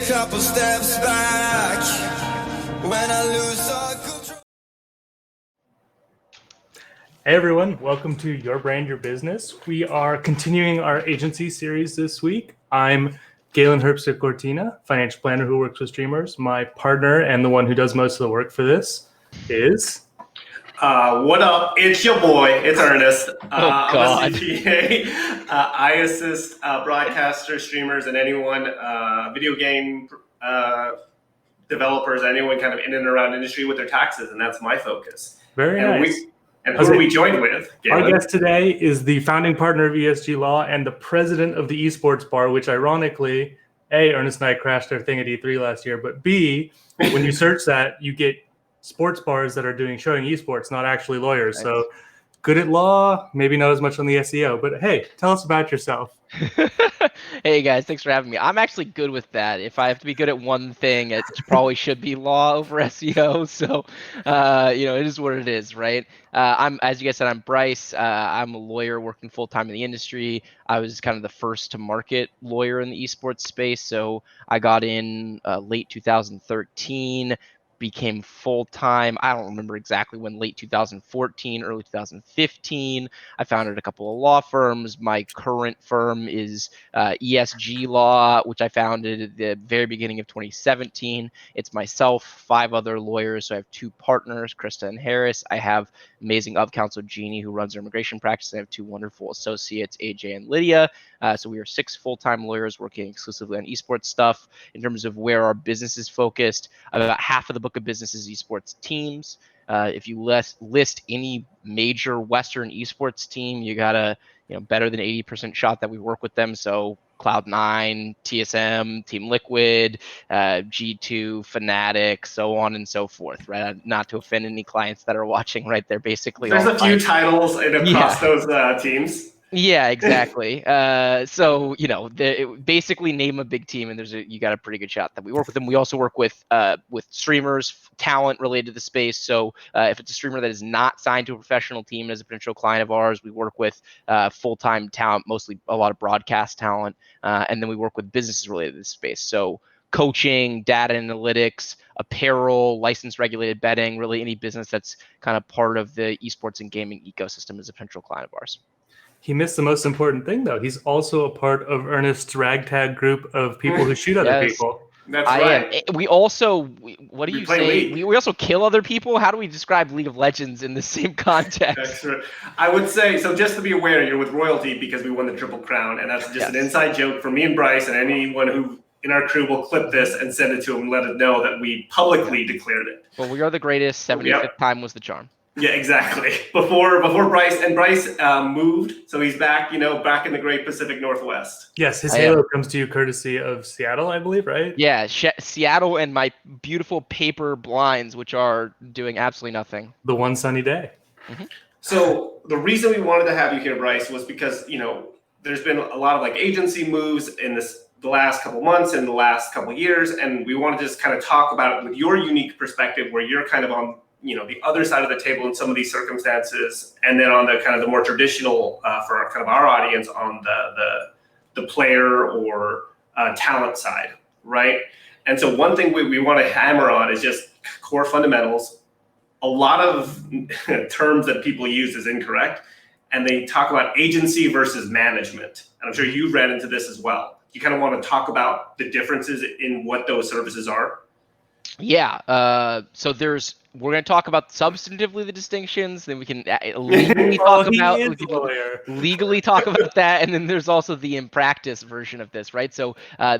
Couple steps back when I lose all control. Hey everyone, welcome to Your Brand, Your Business. We are continuing our agency series this week. I'm Galen Herbst Cortina, financial planner who works with streamers. My partner and the one who does most of the work for this is... What up? It's your boy. It's Ernest. God. I'm a CPA. I assist broadcasters, streamers, and anyone, video game developers, anyone kind of in and around industry with their taxes, and that's my focus. Very nice. Who are we joined with, Galen? Our guest today is the founding partner of ESG Law and the president of the esports bar, which ironically, A, Ernest and I crashed our thing at E3 last year, but B, when you search that, you get sports bars that are showing esports, not actually lawyers. Nice. So good at law, maybe not as much on the SEO, but hey, tell us about yourself. Hey guys, thanks for having me. I'm actually good with that. If I have to be good at one thing, it probably should be law over SEO. So, it is what it is, right? As you guys said, I'm Bryce. I'm a lawyer working full time in the industry. I was kind of the first to market lawyer in the esports space. So I got in late 2013. Became full-time. I don't remember exactly when, late 2014, early 2015. I founded a couple of law firms. My current firm is ESG Law, which I founded at the very beginning of 2017. It's myself, 5 other lawyers. So I have 2 partners, Krista and Harris. I have amazing of-counsel Jeannie, who runs our immigration practice. I have 2 wonderful associates, AJ and Lydia. So we are 6 full-time lawyers working exclusively on esports stuff. In terms of where our business is focused, about half of the book of business is esports teams. If you list any major Western esports team, you got a better than 80% shot that we work with them. So Cloud9, TSM, Team Liquid, G2, Fnatic, so on and so forth, right? Not to offend any clients that are watching, right? They're basically There's a few titles across those teams. Yeah, exactly. Basically name a big team, and you got a pretty good shot that we work with them. We also work with streamers, talent related to the space. So if it's a streamer that is not signed to a professional team as a potential client of ours, we work with full-time talent, mostly a lot of broadcast talent, and then we work with businesses related to this space. So coaching, data analytics, apparel, license regulated betting, really any business that's kind of part of the esports and gaming ecosystem is a potential client of ours. He missed the most important thing, though. He's also a part of Ernest's ragtag group of people who shoot other people. That's right. We also, what do you say? League. We also kill other people? How do we describe League of Legends in the same context? That's true. I would say, so just to be aware, you're with royalty because we won the Triple Crown, and that's just an inside joke for me and Bryce, and anyone who in our crew will clip this and send it to him and let it know that we publicly declared it. Well, we are the greatest. 75th time was the charm. Yeah, exactly. Before Bryce moved, so he's back, back in the great Pacific Northwest. Yes, his halo comes to you courtesy of Seattle, I believe, right? Yeah, Seattle and my beautiful paper blinds, which are doing absolutely nothing. The one sunny day. Mm-hmm. So the reason we wanted to have you here, Bryce, was because, there's been a lot of agency moves in the last couple months and the last couple years, and we want to just kind of talk about it with your unique perspective, where you're kind of on the other side of the table in some of these circumstances, and then on the kind of the more traditional for kind of our audience on the player or talent side, right? And so one thing we want to hammer on is just core fundamentals. A lot of terms that people use is incorrect, and they talk about agency versus management. And I'm sure you've read into this as well. You kind of want to talk about the differences in what those services are? Yeah. So we're going to talk about substantively the distinctions, then we can legally talk about that, and then there's also the in practice version of this, right? So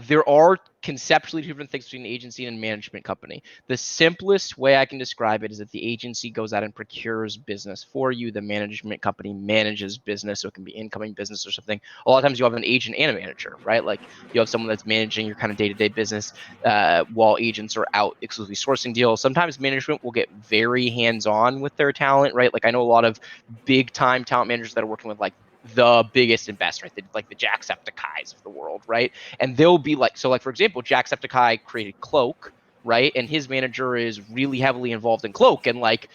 there are conceptually different things between agency and management company. The simplest way I can describe it is that the agency goes out and procures business for you. The management company manages business, so it can be incoming business or something. A lot of times you have an agent and a manager, right? Like you have someone that's managing your kind of day-to-day business while agents are out exclusively sourcing deals. Sometimes management will get very hands-on with their talent, right? Like I know a lot of big-time talent managers that are working with the biggest and best, right? Like the Jacksepticeyes of the world, right? And they'll be like, for example, Jacksepticeye created Cloak, right? And his manager is really heavily involved in Cloak and like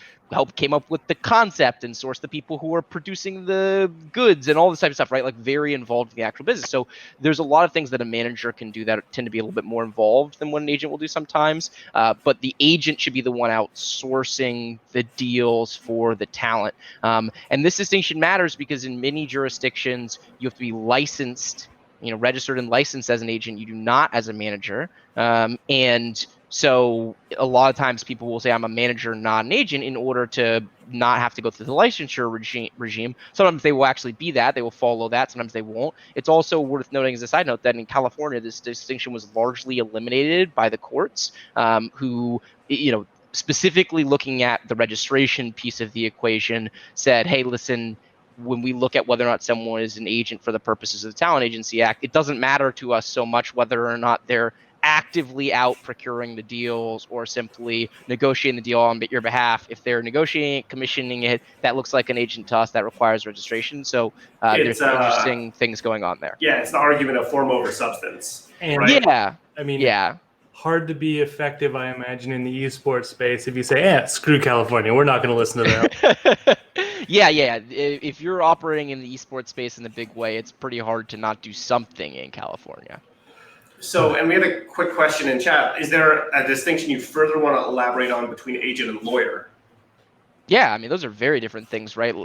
came up with the concept and source the people who are producing the goods and all this type of stuff, right? Like very involved in the actual business. So there's a lot of things that a manager can do that tend to be a little bit more involved than what an agent will do sometimes. But the agent should be the one outsourcing the deals for the talent. And this distinction matters because in many jurisdictions, you have to be licensed, registered and licensed as an agent. You do not as a manager. And so a lot of times people will say I'm a manager, not an agent, in order to not have to go through the licensure regime. Sometimes they will actually be that. They will follow that. Sometimes they won't. It's also worth noting as a side note that in California, this distinction was largely eliminated by the courts, who, specifically looking at the registration piece of the equation, said, hey, listen, when we look at whether or not someone is an agent for the purposes of the Talent Agency Act, it doesn't matter to us so much whether or not they're actively out procuring the deals or simply negotiating the deal on your behalf. If they're negotiating it, commissioning it, that looks like an agent to us. That requires registration. So there's some interesting things going on there. Yeah, it's the argument of form over substance. And right? Yeah. I mean, yeah. Hard to be effective, I imagine, in the esports space if you say, screw California, we're not going to listen to them. Yeah. If you're operating in the esports space in the big way, it's pretty hard to not do something in California. So, and we had a quick question in chat. Is there a distinction you further want to elaborate on between agent and lawyer? Yeah, I mean, those are very different things, right?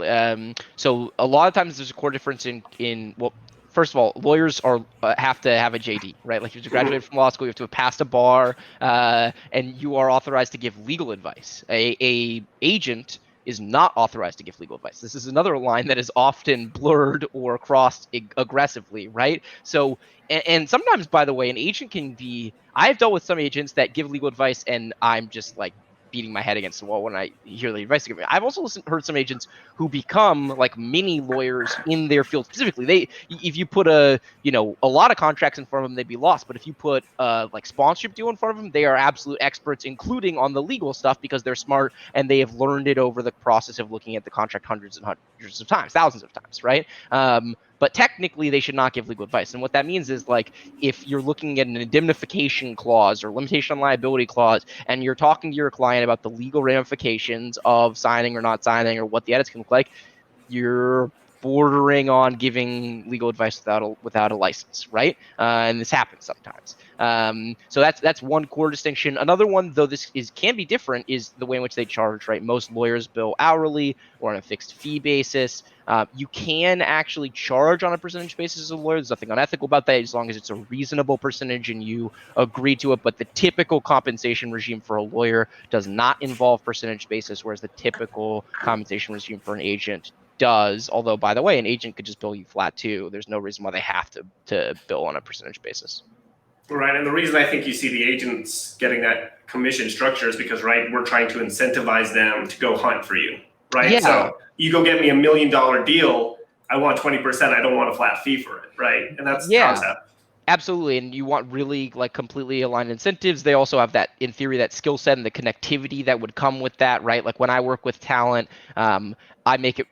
So a lot of times there's a core difference in well, first of all, lawyers have to have a JD, right? Like if you graduated from law school, you have to have passed a bar, and you are authorized to give legal advice. A agent is not authorized to give legal advice. This is another line that is often blurred or crossed aggressively, right? So, and sometimes, by the way, an agent can be. I've dealt with some agents that give legal advice, and I'm just like beating my head against the wall when I hear the advice they give me. I've also heard some agents who become like mini lawyers in their field specifically. If you put a lot of contracts in front of them, they'd be lost. But if you put like sponsorship deal in front of them, they are absolute experts, including on the legal stuff, because they're smart and they have learned it over the process of looking at the contract hundreds and hundreds of times, thousands of times, right? But technically, they should not give legal advice. And what that means is, like, if you're looking at an indemnification clause or limitation on liability clause, and you're talking to your client about the legal ramifications of signing or not signing or what the edits can look like, you're bordering on giving legal advice without a license, right? And this happens sometimes. So that's one core distinction. Another one, though this can be different, is the way in which they charge, right? Most lawyers bill hourly or on a fixed fee basis. You can actually charge on a percentage basis as a lawyer. There's nothing unethical about that as long as it's a reasonable percentage and you agree to it. But the typical compensation regime for a lawyer does not involve percentage basis, whereas the typical compensation regime for an agent does. Although, by the way, an agent could just bill you flat too. There's no reason why they have to bill on a percentage basis. Right, and the reason I think you see the agents getting that commission structure is because, right, we're trying to incentivize them to go hunt for you, right? Yeah. So you go get me $1 million deal, I want 20%, I don't want a flat fee for it, right? And that's the concept. Absolutely, and you want really like completely aligned incentives. They also have that, in theory, that skill set and the connectivity that would come with that, right? Like when I work with talent, I make it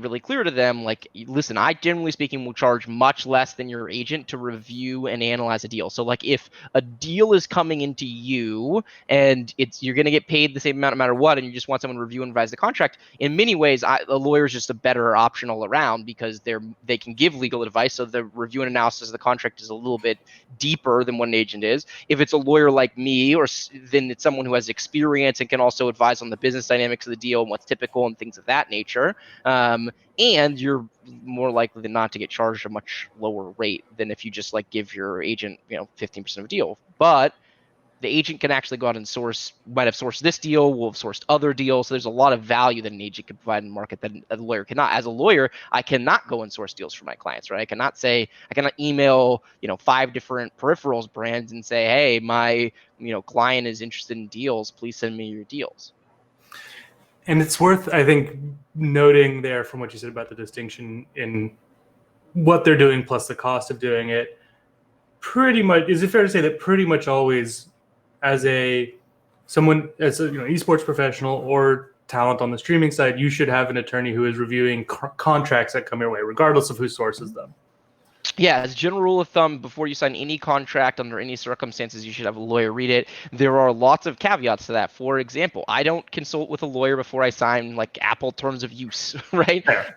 really clear to them, like, listen, I generally speaking will charge much less than your agent to review and analyze a deal. So like if a deal is coming into you and you're going to get paid the same amount no matter what, and you just want someone to review and revise the contract, in many ways, a lawyer is just a better option all around because they can give legal advice. So the review and analysis of the contract is a little bit deeper than what an agent is. If it's a lawyer like me, then it's someone who has experience and can also advise on the business dynamics of the deal and what's typical and things of that nature. And you're more likely than not to get charged a much lower rate than if you just like give your agent 15% of a deal. But the agent can actually go out and might have sourced this deal, will have sourced other deals. So there's a lot of value that an agent can provide in the market that a lawyer cannot. As a lawyer, I cannot go and source deals for my clients, right? I cannot email 5 different peripherals brands and say, hey, my client is interested in deals, please send me your deals. And it's worth, I think, noting there from what you said about the distinction in what they're doing plus the cost of doing it. Pretty much, is it fair to say that pretty much always, as someone as a esports professional or talent on the streaming side, you should have an attorney who is reviewing contracts that come your way, regardless of who sources them? Yeah, as a general rule of thumb, before you sign any contract under any circumstances, you should have a lawyer read it. There are lots of caveats to that. For example, I don't consult with a lawyer before I sign like Apple terms of use, right? Fair.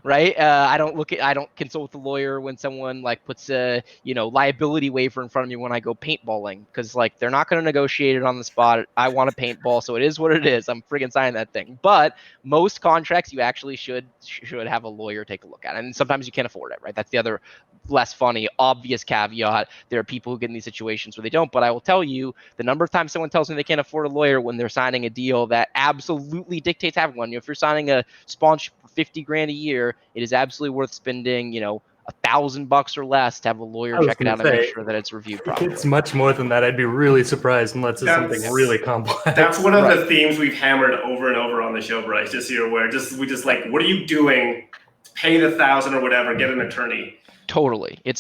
Right. I don't consult with a lawyer when someone like puts a liability waiver in front of me when I go paintballing because like they're not going to negotiate it on the spot. I want a paintball, so it is what it is. I'm friggin' signing that thing. But most contracts you actually should have a lawyer take a look at, and sometimes you can't afford it, right? That's the other less funny, obvious caveat. There are people who get in these situations where they don't, but I will tell you the number of times someone tells me they can't afford a lawyer when they're signing a deal that absolutely dictates having one. If you're signing a sponsorship for 50 grand a year, it is absolutely worth spending, $1,000 or less to have a lawyer I was check it going out to and make say, sure that it's reviewed if properly. it's much more than that, I'd be really surprised unless it's something That's- really complex. That's one of Right. the themes we've hammered over and over on the show, Bryce. Just so you're aware, we just like, what are you doing? Pay the $1,000 or whatever, get an attorney. Totally. It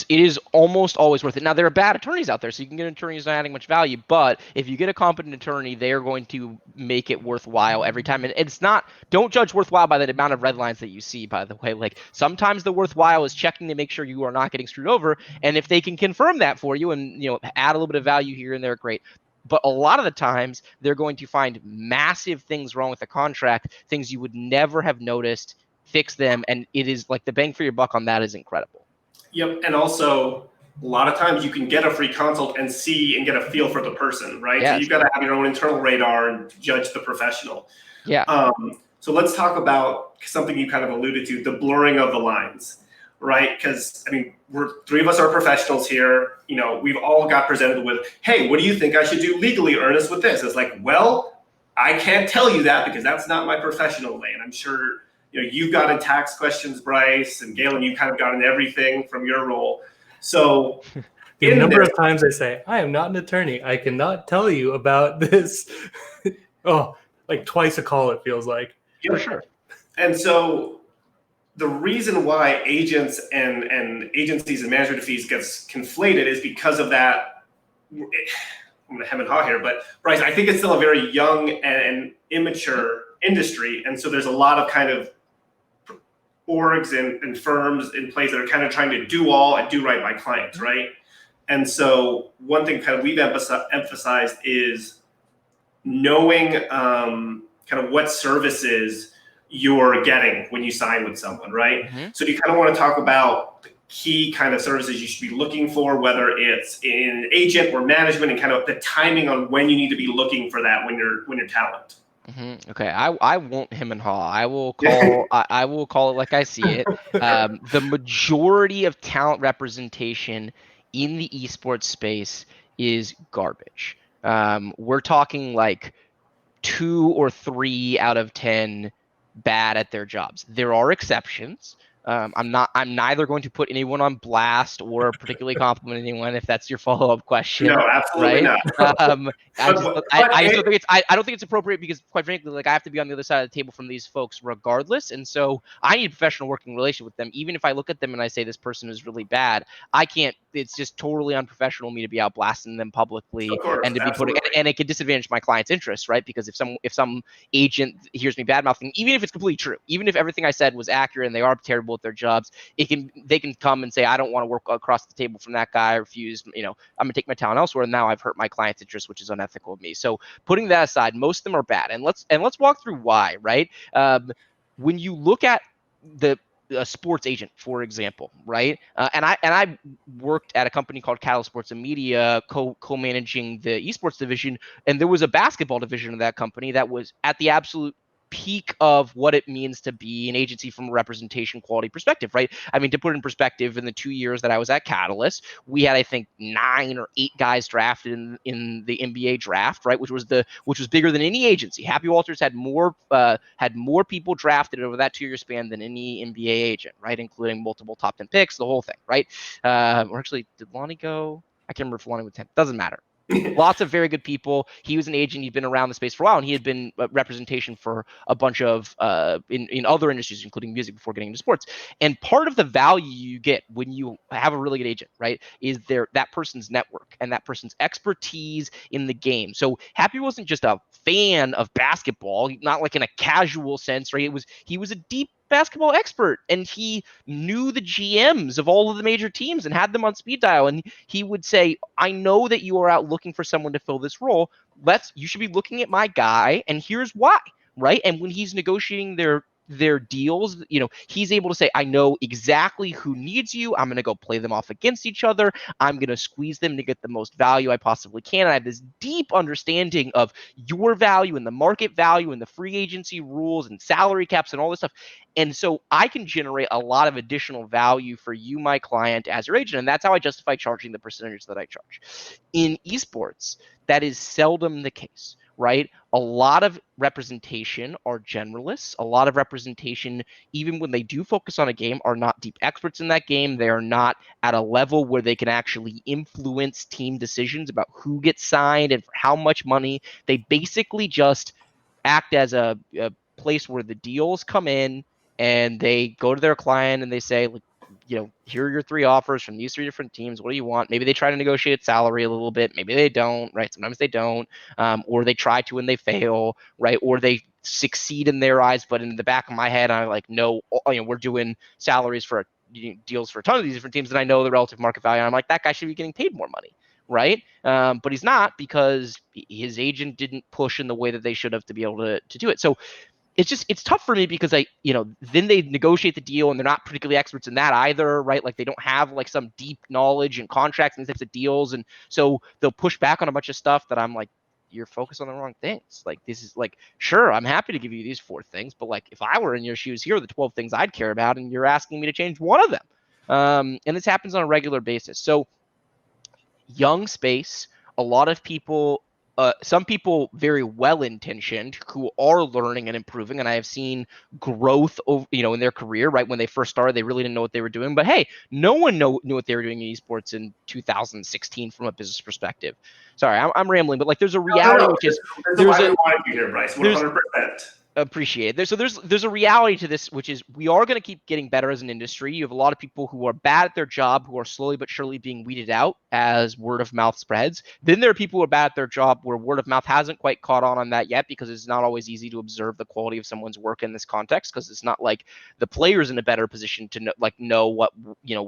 is almost always worth it. Now there are bad attorneys out there, so you can get attorneys not adding much value, but if you get a competent attorney, they are going to make it worthwhile every time. And it's not, don't judge worthwhile by the amount of red lines that you see, by the way. Like sometimes the worthwhile is checking to make sure you are not getting screwed over. And if they can confirm that for you and add a little bit of value here and there, great. But a lot of the times they're going to find massive things wrong with the contract, things you would never have noticed, fix them, and it is like the bang for your buck on that is incredible. Yep, and also a lot of times you can get a free consult and see and get a feel for the person, right? Yes. So you've got to have your own internal radar and judge the professional. Yeah. So let's talk about something you kind of alluded to, the blurring of the lines, right? Because I mean, we're three of us are professionals here. We've all got presented with, hey, what do you think I should do legally, Ernest, with this? It's like, well, I can't tell you that because that's not my professional lane. I'm sure you've got in tax questions, Bryce, and Galen, you kind of got in everything from your role. So the number of times I say, I am not an attorney. I cannot tell you about this. Like twice a call, it feels like. For sure. And so the reason why agents and agencies and management fees gets conflated is because of that. I'm going to hem and haw here, but Bryce, I think it's still a very young and immature industry. And so there's a lot of kind of orgs and firms in place that are kind of trying to do all and do right by clients, right? And so one thing kind of we've emphasized is knowing kind of what services you're getting when you sign with someone, right? Mm-hmm. So do you kind of want to talk about the key kind of services you should be looking for, whether it's in agent or management, and kind of the timing on when you need to be looking for that when you're talent? Mm-hmm. Okay, I won't hem and haw. I will call it like I see it. The majority of talent representation in the esports space is garbage. We're talking like 2 or 3 out of 10 bad at their jobs. There are exceptions. I'm neither going to put anyone on blast or particularly compliment anyone if that's your follow-up question. No, absolutely right? not. I don't think it's appropriate because quite frankly, like I have to be on the other side of the table from these folks regardless. And so I need a professional working relationship with them. Even if I look at them and I say this person is really bad, I can't, it's just totally unprofessional of me to be out blasting them publicly and to be putting, and it could disadvantage my client's interests, right? Because if some agent hears me bad mouthing, even if it's completely true, even if everything I said was accurate and they are terrible at their jobs, they can come and say, I don't want to work across the table from that guy. I refuse, I'm gonna take my talent elsewhere. And now I've hurt my client's interest, which is unethical of me. So putting that aside, most of them are bad. And let's walk through why, right? When you look at a sports agent, for example, right? And I worked at a company called Cattle Sports and Media, co-managing the esports division, and there was a basketball division of that company that was at the absolute peak of what it means to be an agency from a representation quality perspective, right? I mean, to put it in perspective, in the 2 years that I was at Catalyst, we had, I think, 9 or 8 guys drafted in the NBA draft, right? Which was bigger than any agency. Happy Walters had more people drafted over that 2-year span than any NBA agent, right? Including multiple top 10 picks, the whole thing, right? Or actually, did Lonnie go? I can't remember if Lonnie went 10. Doesn't matter. Lots of very good people. He was an agent. He'd been around the space for a while, and he had been representation for a bunch of in other industries, including music, before getting into sports. And part of the value you get when you have a really good agent, right, is that person's network and that person's expertise in the game. So Happy wasn't just a fan of basketball, not like in a casual sense, right? He was a deep basketball expert, and he knew the GMs of all of the major teams and had them on speed dial. And he would say, I know that you are out looking for someone to fill this role. You should be looking at my guy, and here's why. Right. And when he's negotiating their deals, he's able to say, I know exactly who needs you. I'm going to go play them off against each other. I'm going to squeeze them to get the most value I possibly can. And I have this deep understanding of your value and the market value and the free agency rules and salary caps and all this stuff. And so I can generate a lot of additional value for you, my client, as your agent. And that's how I justify charging the percentage that I charge. In esports, that is seldom the case, right? A lot of representation are generalists. A lot of representation, even when they do focus on a game, are not deep experts in that game. They are not at a level where they can actually influence team decisions about who gets signed and for how much money. They basically just act as a place where the deals come in and they go to their client and they say, here are your 3 offers from these 3 different teams. What do you want? Maybe they try to negotiate salary a little bit. Maybe they don't, right? Sometimes they don't, or they try to and they fail, right? Or they succeed in their eyes, but in the back of my head, I'm like, no, we're doing salaries for deals for a ton of these different teams, and I know the relative market value. And I'm like, that guy should be getting paid more money, right? But he's not, because his agent didn't push in the way that they should have to be able to do it. So it's tough for me, because then they negotiate the deal and they're not particularly experts in that either, right? Like, they don't have like some deep knowledge and contracts and these types of deals. And so they'll push back on a bunch of stuff that I'm like, you're focused on the wrong things. Like, this is like, sure, I'm happy to give you these 4 things, but like, if I were in your shoes, here are the 12 things I'd care about, and you're asking me to change one of them. And this happens on a regular basis. So young space, a lot of people, some people very well-intentioned who are learning and improving, and I have seen growth in their career. Right when they first started, they really didn't know what they were doing, but hey, no one knew what they were doing in esports in 2016 from a business perspective. Sorry, I'm rambling, but like, there's a reality, which is there's why we wanted you here, Bryce. 100%. Appreciate it. So there's a reality to this, which is we are going to keep getting better as an industry. You have a lot of people who are bad at their job, who are slowly but surely being weeded out as word of mouth spreads. Then there are people who are bad at their job where word of mouth hasn't quite caught on that yet, because it's not always easy to observe the quality of someone's work in this context, because it's not like the player's in a better position to know what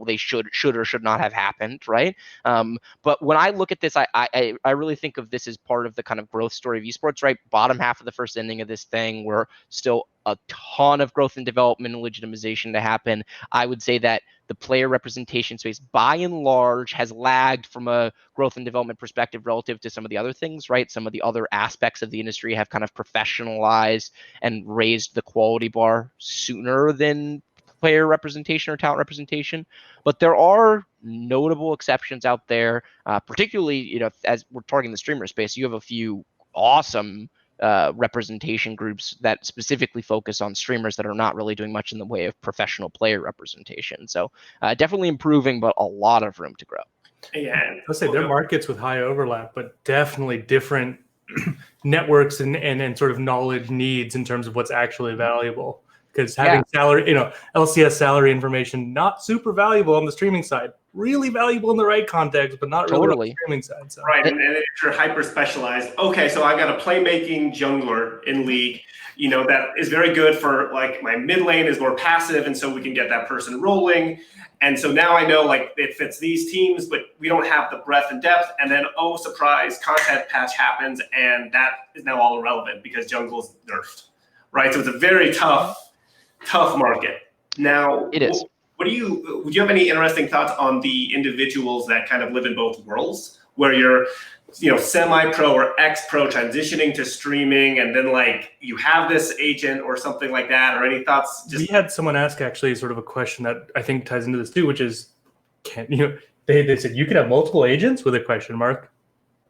they should or should not have happened, right? But when I look at this, I really think of this as part of the kind of growth story of esports, right? Bottom half of the first inning of this thing, where still a ton of growth and development and legitimization to happen. I would say that the player representation space, by and large, has lagged from a growth and development perspective relative to some of the other things, right? Some of the other aspects of the industry have kind of professionalized and raised the quality bar sooner than player representation or talent representation. But there are notable exceptions out there, particularly, as we're targeting the streamer space. You have a few awesome representation groups that specifically focus on streamers that are not really doing much in the way of professional player representation. So definitely improving, but a lot of room to grow. Yeah, Let's say they're markets with high overlap, but definitely different networks and sort of knowledge needs in terms of what's actually valuable. Because having salary, LCS salary information, not super valuable on the streaming side, really valuable in the right context, but not really on the streaming side. So. Right, and if you're hyper specialized, okay, so I got a playmaking jungler in League, that is very good for like my mid lane is more passive, and so we can get that person rolling. And so now I know like it fits these teams, but we don't have the breadth and depth. And then, oh, surprise, content patch happens, and that is now all irrelevant because jungle's nerfed, right? So it's a very tough market. Now, it is. Would you have any interesting thoughts on the individuals that kind of live in both worlds, where you're, semi-pro or ex-pro transitioning to streaming, and then like you have this agent or something like that, or any thoughts? We had someone ask actually sort of a question that I think ties into this too, which is, they said you could have multiple agents with a question mark.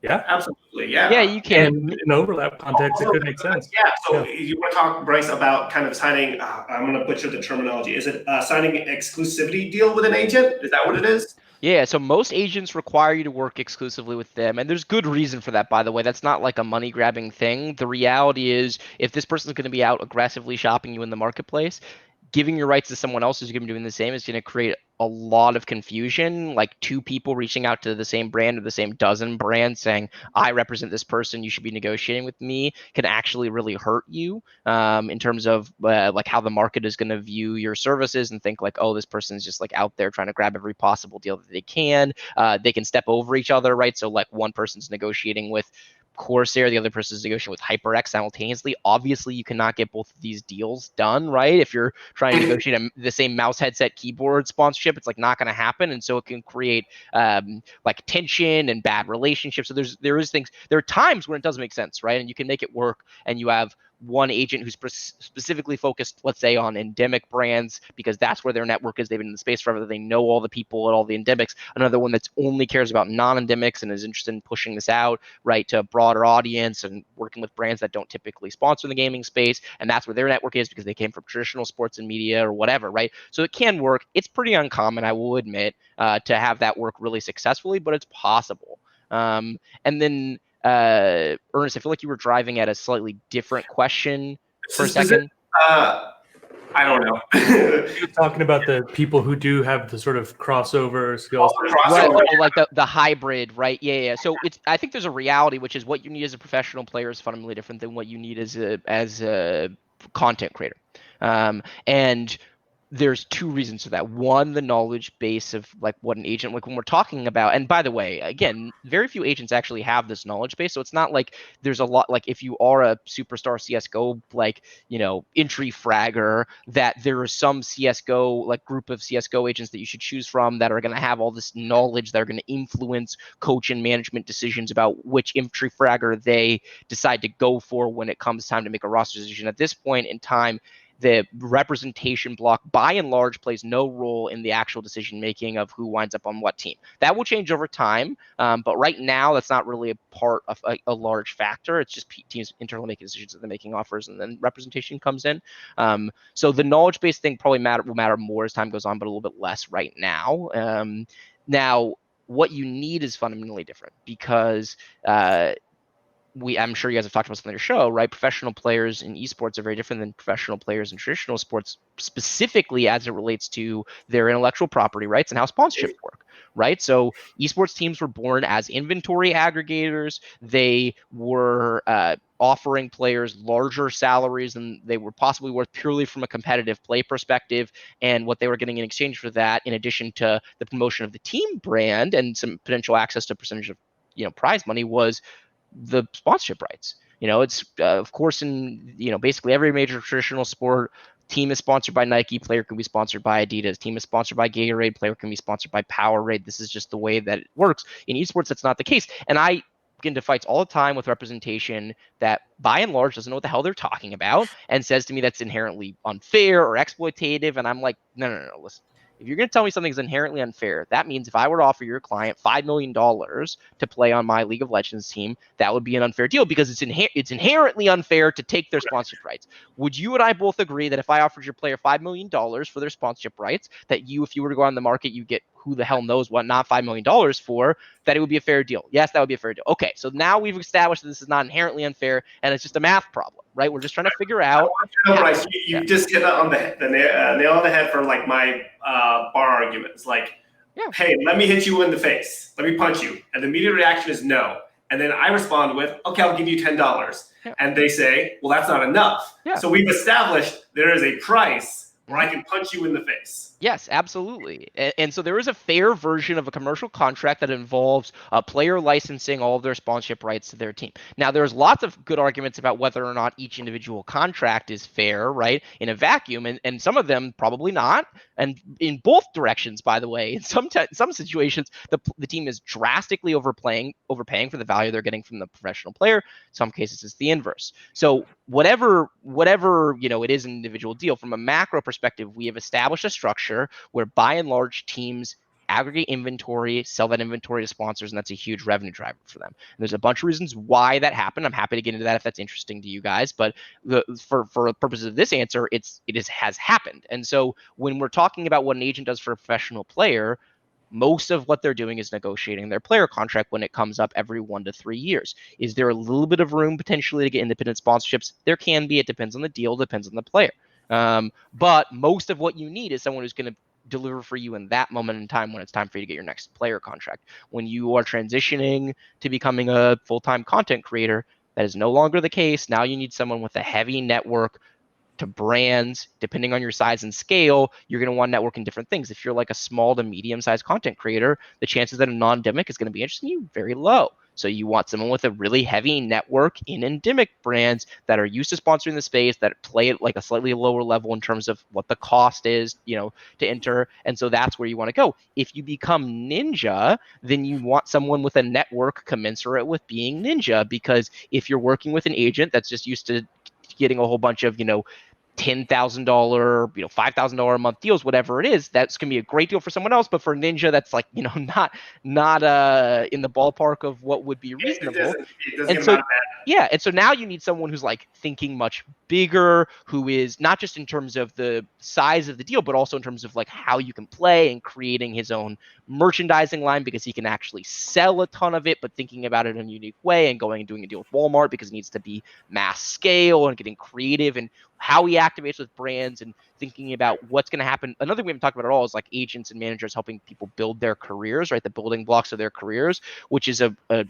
Yeah, absolutely. Yeah. Yeah, you can. And in overlap context, it could make sense. Yeah. So you want to talk, Bryce, about kind of signing, I'm going to butcher the terminology. Is it signing an exclusivity deal with an agent? Is that what it is? Yeah, so most agents require you to work exclusively with them, and there's good reason for that, by the way. That's not like a money-grabbing thing. The reality is, if this person's going to be out aggressively shopping you in the marketplace, giving your rights to someone else who's going to be doing the same is going to create a lot of confusion. Like two people reaching out to the same brand or the same dozen brands saying, I represent this person, you should be negotiating with me, can actually really hurt you in terms of like how the market is going to view your services and think like, oh, this person's just like out there trying to grab every possible deal that they can. They can step over each other, right? So like one person's negotiating with Corsair, the other person is negotiating with HyperX simultaneously. Obviously, you cannot get both of these deals done, right? If you're trying to negotiate the same mouse, headset, keyboard sponsorship, it's like not going to happen, and so it can create like tension and bad relationships. So there are times when it doesn't make sense, right? And you can make it work, and you have one agent who's specifically focused, let's say, on endemic brands because that's where their network is. They've been in the space forever. They know all the people at all the endemics. Another one that's only cares about non-endemics and is interested in pushing this out, right, to a broader audience and working with brands that don't typically sponsor the gaming space. And that's where their network is because they came from traditional sports and media or whatever, right? So it can work. It's pretty uncommon, I will admit, to have that work really successfully, but it's possible. And then Ernest, I feel like you were driving at a slightly different question for a second. I don't know. You're talking about the people who do have the sort of crossover skills. Right, like the hybrid, right? Yeah. So I think there's a reality, which is what you need as a professional player is fundamentally different than what you need as a content creator. And there's two reasons for that. One, the knowledge base of like what an agent, like when we're talking about, and by the way, again, very few agents actually have this knowledge base. So it's not like there's a lot, like if you are a superstar CSGO, like, entry fragger, that there are some CSGO, like group of CSGO agents that you should choose from that are going to have all this knowledge that are going to influence coach and management decisions about which entry fragger they decide to go for when it comes time to make a roster decision. At this point in time, the representation block, by and large, plays no role in the actual decision making of who winds up on what team. That will change over time, but right now, that's not really a part of a large factor. It's just teams internally making decisions that they're making offers, and then representation comes in. So the knowledge-based thing probably will matter more as time goes on, but a little bit less right now. Now, what you need is fundamentally different because I'm sure you guys have talked about this on your show, right? Professional players in esports are very different than professional players in traditional sports, specifically as it relates to their intellectual property rights and how sponsorships work, right? So esports teams were born as inventory aggregators. They were offering players larger salaries than they were possibly worth purely from a competitive play perspective. And what they were getting in exchange for that, in addition to the promotion of the team brand and some potential access to a percentage of prize money, was the sponsorship rights. It's of course in basically every major traditional sport, team is sponsored by Nike, player can be sponsored by Adidas, team is sponsored by Gatorade, player can be sponsored by Powerade. This is just the way that it works. In esports, that's not the case. And I get into fights all the time with representation that by and large doesn't know what the hell they're talking about and says to me that's inherently unfair or exploitative. And I'm like, no, listen. If you're going to tell me something's inherently unfair, that means if I were to offer your client $5 million to play on my League of Legends team, that would be an unfair deal because it's inherently unfair to take their sponsorship rights. Would you and I both agree that if I offered your player $5 million for their sponsorship rights, that if you were to go on the market, you get who the hell knows what, not $5 million for, that it would be a fair deal? Yes, that would be a fair deal. Okay, so now we've established that this is not inherently unfair and it's just a math problem, right? We're just trying to figure out. Bryce, you just hit on the nail on the head for like my bar arguments. Like, hey, let me hit you in the face. Let me punch you. And the immediate reaction is no. And then I respond with, okay, I'll give you $10. Yeah. And they say, well, that's not enough. Yeah. So we've established there is a price where I can punch you in the face. Yes, absolutely. And so there is a fair version of a commercial contract that involves a player licensing all of their sponsorship rights to their team. Now, there's lots of good arguments about whether or not each individual contract is fair, right, in a vacuum, and some of them probably not. And in both directions, by the way, in some situations, the team is drastically overpaying for the value they're getting from the professional player. In some cases, it's the inverse. So whatever it is an individual deal. From a macro perspective, we have established a structure where by and large teams aggregate inventory, sell that inventory to sponsors, and that's a huge revenue driver for them. And there's a bunch of reasons why that happened. I'm happy to get into that if that's interesting to you guys, but for the purposes of this answer, has happened. And so when we're talking about what an agent does for a professional player, most of what they're doing is negotiating their player contract when it comes up every 1 to 3 years. Is there a little bit of room potentially to get independent sponsorships? There can be. It depends on the deal, depends on the player. But most of what you need is someone who's going to deliver for you in that moment in time when it's time for you to get your next player contract. When you are transitioning to becoming a full-time content creator, that is no longer the case. Now you need someone with a heavy network to brands. Depending on your size and scale, you're going to want to network in different things. If you're like a small to medium sized content creator, the chances that a non-endemic is going to be interested in you very low. So you want someone with a really heavy network in endemic brands that are used to sponsoring the space, that play at like a slightly lower level in terms of what the cost is, to enter. And so that's where you want to go. If you become Ninja, then you want someone with a network commensurate with being Ninja, because if you're working with an agent that's just used to getting a whole bunch of, $10,000, $5,000 a month deals, whatever it is, that's gonna be a great deal for someone else. But for Ninja, that's like, not in the ballpark of what would be reasonable. It doesn't And get so, them out of yeah, and so now you need someone who's like thinking much bigger, who is not just in terms of the size of the deal, but also in terms of like how you can play and creating his own merchandising line, because he can actually sell a ton of it, but thinking about it in a unique way and going and doing a deal with Walmart because it needs to be mass scale and getting creative and how he activates with brands and thinking about what's going to happen. Another thing we haven't talked about at all is like agents and managers helping people build their careers, right? The building blocks of their careers, which is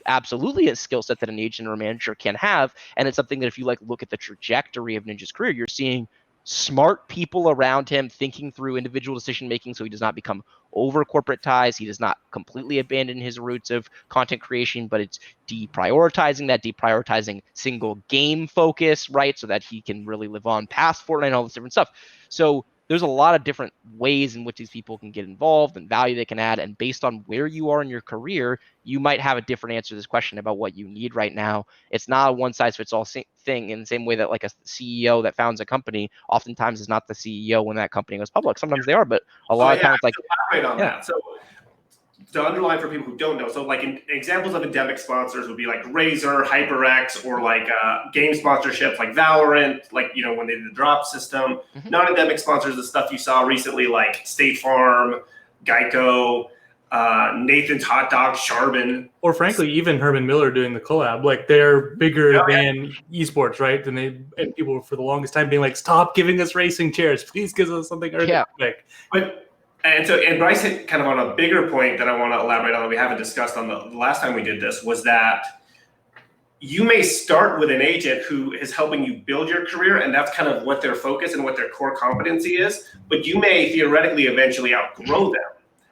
absolutely a skill set that an agent or a manager can have. And it's something that if you like look at the trajectory of Ninja's career, you're seeing smart people around him thinking through individual decision making so he does not become over corporatized. He does not completely abandon his roots of content creation, but it's deprioritizing single game focus, right? So that he can really live on past Fortnite and all this different stuff. So there's a lot of different ways in which these people can get involved and value they can add. And based on where you are in your career, you might have a different answer to this question about what you need right now. It's not a one size fits all thing, in the same way that like a CEO that founds a company oftentimes is not the CEO when that company goes public. Sometimes they are, but a lot of times it's like, elaborate on yeah. that. So to underline for people who don't know, so like examples of endemic sponsors would be like Razer, HyperX, or like game sponsorships like Valorant, like when they did the drop system. Mhm. Non-endemic sponsors, the stuff you saw recently, like State Farm, Geico, Nathan's Hot Dog, Charbon. Or frankly, even Herman Miller doing the collab, like they're bigger than esports, right? And people for the longest time being like, "Stop giving us racing chairs, please give us something ergonomic." And Bryce hit kind of on a bigger point that I want to elaborate on that we haven't discussed on the last time we did this, was that you may start with an agent who is helping you build your career, and that's kind of what their focus and what their core competency is, but you may theoretically eventually outgrow them,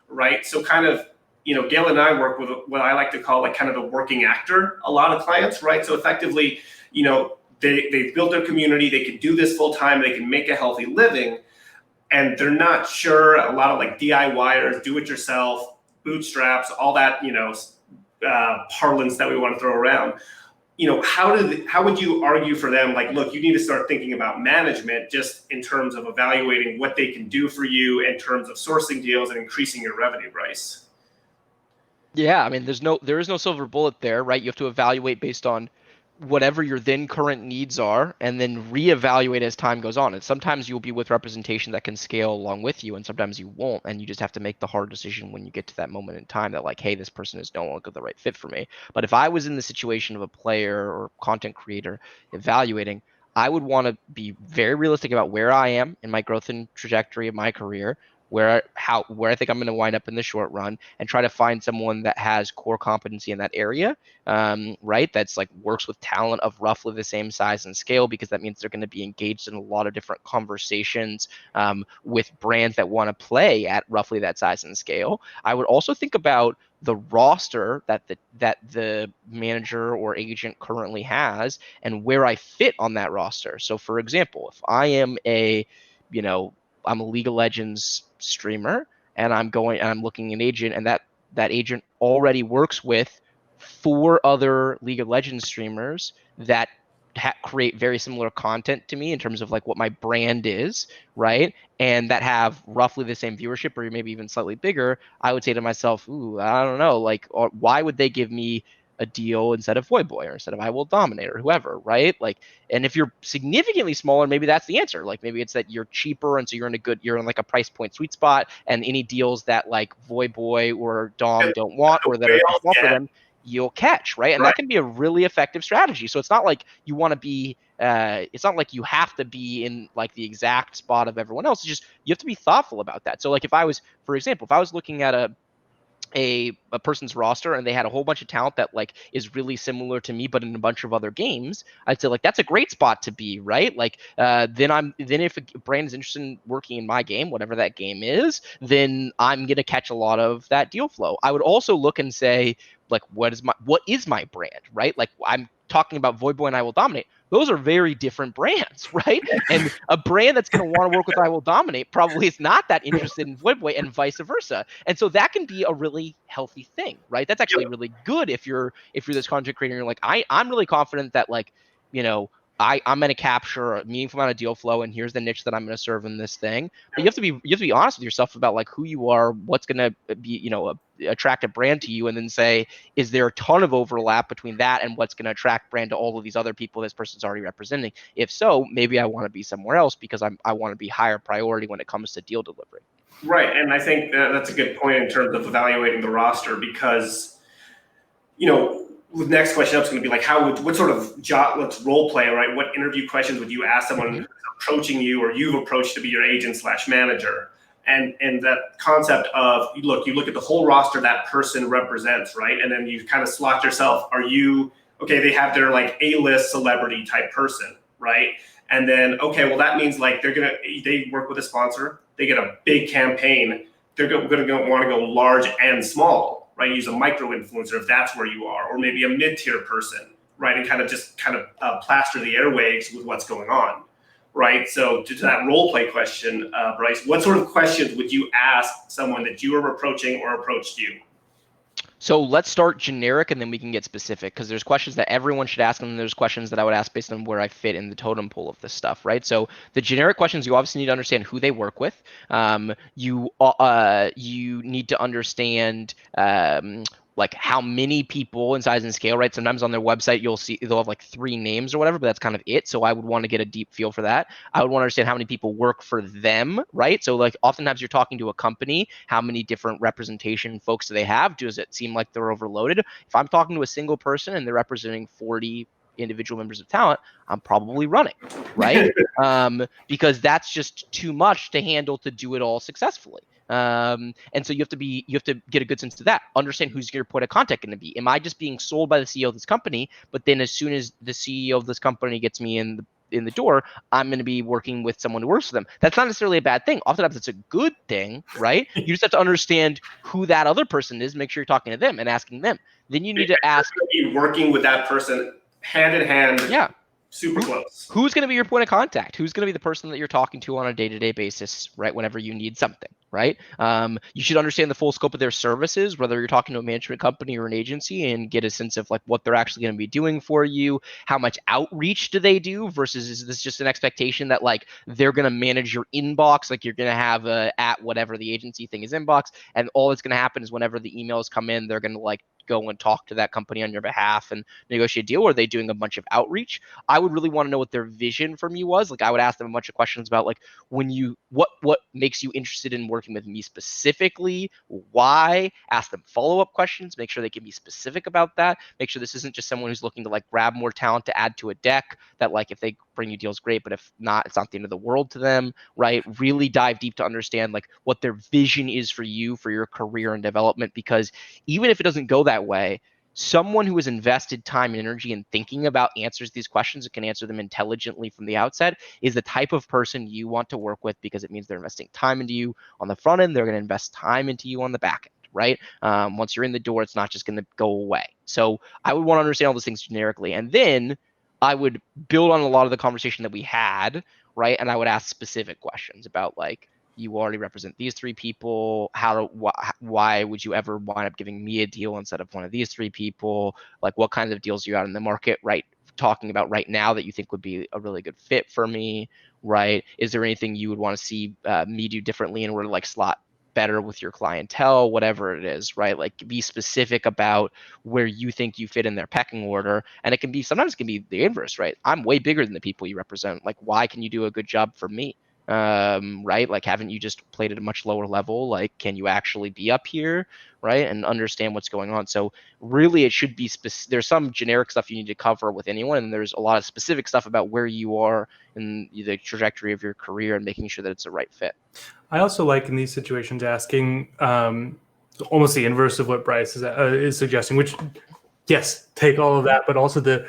right? So kind of, Gail and I work with what I like to call like kind of the working actor, a lot of clients, right? So effectively, they've built their community, they can do this full time, they can make a healthy living, and they're not sure. A lot of like DIYers, do it yourself, bootstraps, all that, parlance that we want to throw around. How would you argue for them? Like, look, you need to start thinking about management just in terms of evaluating what they can do for you in terms of sourcing deals and increasing your revenue, Bryce. Yeah, I mean, there is no silver bullet there, right? You have to evaluate based on whatever your then current needs are, and then reevaluate as time goes on. And sometimes you'll be with representation that can scale along with you, and sometimes you won't. And you just have to make the hard decision when you get to that moment in time that like, hey, this person is no longer the right fit for me. But if I was in the situation of a player or content creator evaluating, I would want to be very realistic about where I am in my growth and trajectory of my career, where I think I'm going to wind up in the short run, and try to find someone that has core competency in that area, right? That's like works with talent of roughly the same size and scale, because that means they're going to be engaged in a lot of different conversations with brands that want to play at roughly that size and scale. I would also think about the roster that the manager or agent currently has and where I fit on that roster. So for example, if I am I'm a League of Legends streamer, and I'm looking at an agent, and that agent already works with 4 other League of Legends streamers that create very similar content to me in terms of like what my brand is, right? And that have roughly the same viewership or maybe even slightly bigger. I would say to myself, ooh, I don't know, like, why would they give me a deal instead of Voyboy or instead of I Will Dominate or whoever, right? Like, and if you're significantly smaller, maybe that's the answer. Like maybe it's that you're cheaper, and so you're in like a price point sweet spot, and any deals that like Voyboy or Dom don't want, or that are too small for them, you'll catch, right? And that can be a really effective strategy. So it's not like you want to be it's not like you have to be in like the exact spot of everyone else. It's just you have to be thoughtful about that. So like if I was, for example, if I was looking at a person's roster and they had a whole bunch of talent that like is really similar to me but in a bunch of other games, I'd say like that's a great spot to be, right? Like then if a brand is interested in working in my game, whatever that game is, then I'm gonna catch a lot of that deal flow. I would also look and say like what is my brand, right? Like I'm talking about Void Boy and I Will Dominate. Those are very different brands, right? And a brand that's going to want to work with I Will Dominate probably is not that interested in Void Boy, and vice versa. And so that can be a really healthy thing, right? That's actually really good if you're this content creator and you're like, I'm really confident that like, you know, I'm going to capture a meaningful amount of deal flow, and here's the niche that I'm going to serve in this thing. But you have to be honest with yourself about like who you are, what's going to be, you know, attract a brand to you, and then say, is there a ton of overlap between that and what's going to attract brand to all of these other people this person's already representing? If so, maybe I want to be somewhere else because I want to be higher priority when it comes to deal delivery. Right, and I think that's a good point in terms of evaluating the roster because, you know, the next question up is going to be like, what sort of job, let's role play, right? What interview questions would you ask someone who's approaching you or you've approached to be your agent/manager? And that concept of, you look at the whole roster that person represents, right? And then you kind of slot yourself, okay, they have their like A-list celebrity type person, right? And then, okay, well that means like they work with a sponsor, they get a big campaign, they're going to want to go large and small, right? Use a micro influencer if that's where you are, or maybe a mid-tier person, right? And kind of plaster the airwaves with what's going on, right? So to that role play question, Bryce, what sort of questions would you ask someone that you are approaching or approached you? So let's start generic and then we can get specific, because there's questions that everyone should ask, and then there's questions that I would ask based on where I fit in the totem pole of this stuff, right? So the generic questions, you obviously need to understand who they work with. You need to understand like how many people in size and scale, right? Sometimes on their website you'll see they'll have like 3 names or whatever, but that's kind of it. So I would want to get a deep feel for that. I would want to understand how many people work for them, right? So like oftentimes you're talking to a company, how many different representation folks do they have? Does it seem like they're overloaded? If I'm talking to a single person and they're representing 40 individual members of talent, I'm probably running, right? Because that's just too much to handle to do it all successfully. And so you have to get a good sense of that. Understand who's your point of contact going to be. Am I just being sold by the CEO of this company, but then as soon as the CEO of this company gets me in the door, I'm going to be working with someone who works for them? That's not necessarily a bad thing. Oftentimes it's a good thing, right? You just have to understand who that other person is, make sure you're talking to them and asking them. Then you need to ask, working with that person hand in hand. Yeah. Super close. Who's going to be your point of contact? Who's going to be the person that you're talking to on a day-to-day basis, right? Whenever you need something, right? You should understand the full scope of their services, whether you're talking to a management company or an agency, and get a sense of like what they're actually going to be doing for you. How much outreach do they do versus is this just an expectation that like they're going to manage your inbox? Like you're going to have at whatever the agency thing is inbox, and all that's going to happen is whenever the emails come in, they're going to like go and talk to that company on your behalf and negotiate a deal, or are they doing a bunch of outreach? I would really want to know what their vision for me was. Like I would ask them a bunch of questions about like what makes you interested in working with me specifically, why, ask them follow-up questions, make sure they can be specific about that, make sure this isn't just someone who's looking to like grab more talent to add to a deck that like if they bring you deals, great, but if not, it's not the end of the world to them, right? Really dive deep to understand like what their vision is for you, for your career and development, because even if it doesn't go that way, someone who has invested time and energy in thinking about answers to these questions and can answer them intelligently from the outset is the type of person you want to work with, because it means they're investing time into you on the front end. They're going to invest time into you on the back end, right? Once you're in the door, it's not just going to go away. So I would want to understand all those things generically. And then I would build on a lot of the conversation that we had, right? And I would ask specific questions about like, you already represent these 3 people. Why would you ever wind up giving me a deal instead of one of these 3 people? Like what kinds of deals are you out in the market talking about right now that you think would be a really good fit for me, right? Is there anything you would want to see me do differently in order to like slot better with your clientele, whatever it is, right? Like be specific about where you think you fit in their pecking order. And sometimes it can be the inverse, right? I'm way bigger than the people you represent. Like, why can you do a good job for me? right? Like, haven't you just played at a much lower level? Like, can you actually be up here, right? And understand what's going on. So really, it should be there's some generic stuff you need to cover with anyone, and there's a lot of specific stuff about where you are in the trajectory of your career and making sure that it's the right fit. I also like in these situations asking almost the inverse of what Bryce is suggesting, which yes, take all of that, but also to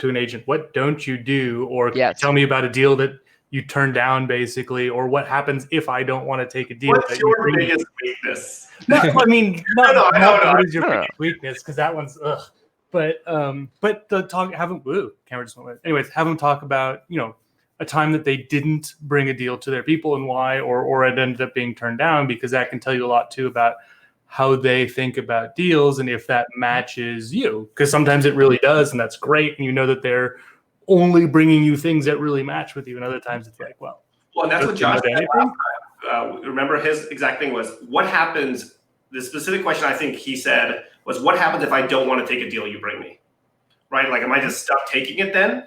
an agent, what don't you do? Or can you Yes. tell me about a deal that you turned down, basically, or what happens if I don't want to take a deal? What's your biggest weakness? No, I mean, not what is your No. biggest weakness, because that one's ugh. But the talk, camera just went. Anyways, have them talk about a time that they didn't bring a deal to their people and why, or it ended up being turned down, because that can tell you a lot too about how they think about deals and if that matches you, because sometimes it really does, and that's great, and you know that they're only bringing you things that really match with you, and other times it's like, well, and that's what Josh said anything. last time. Remember his exact thing was, what happens? The specific question I think he said was, what happens if I don't want to take a deal you bring me? Right? Like, am I just stuck taking it then?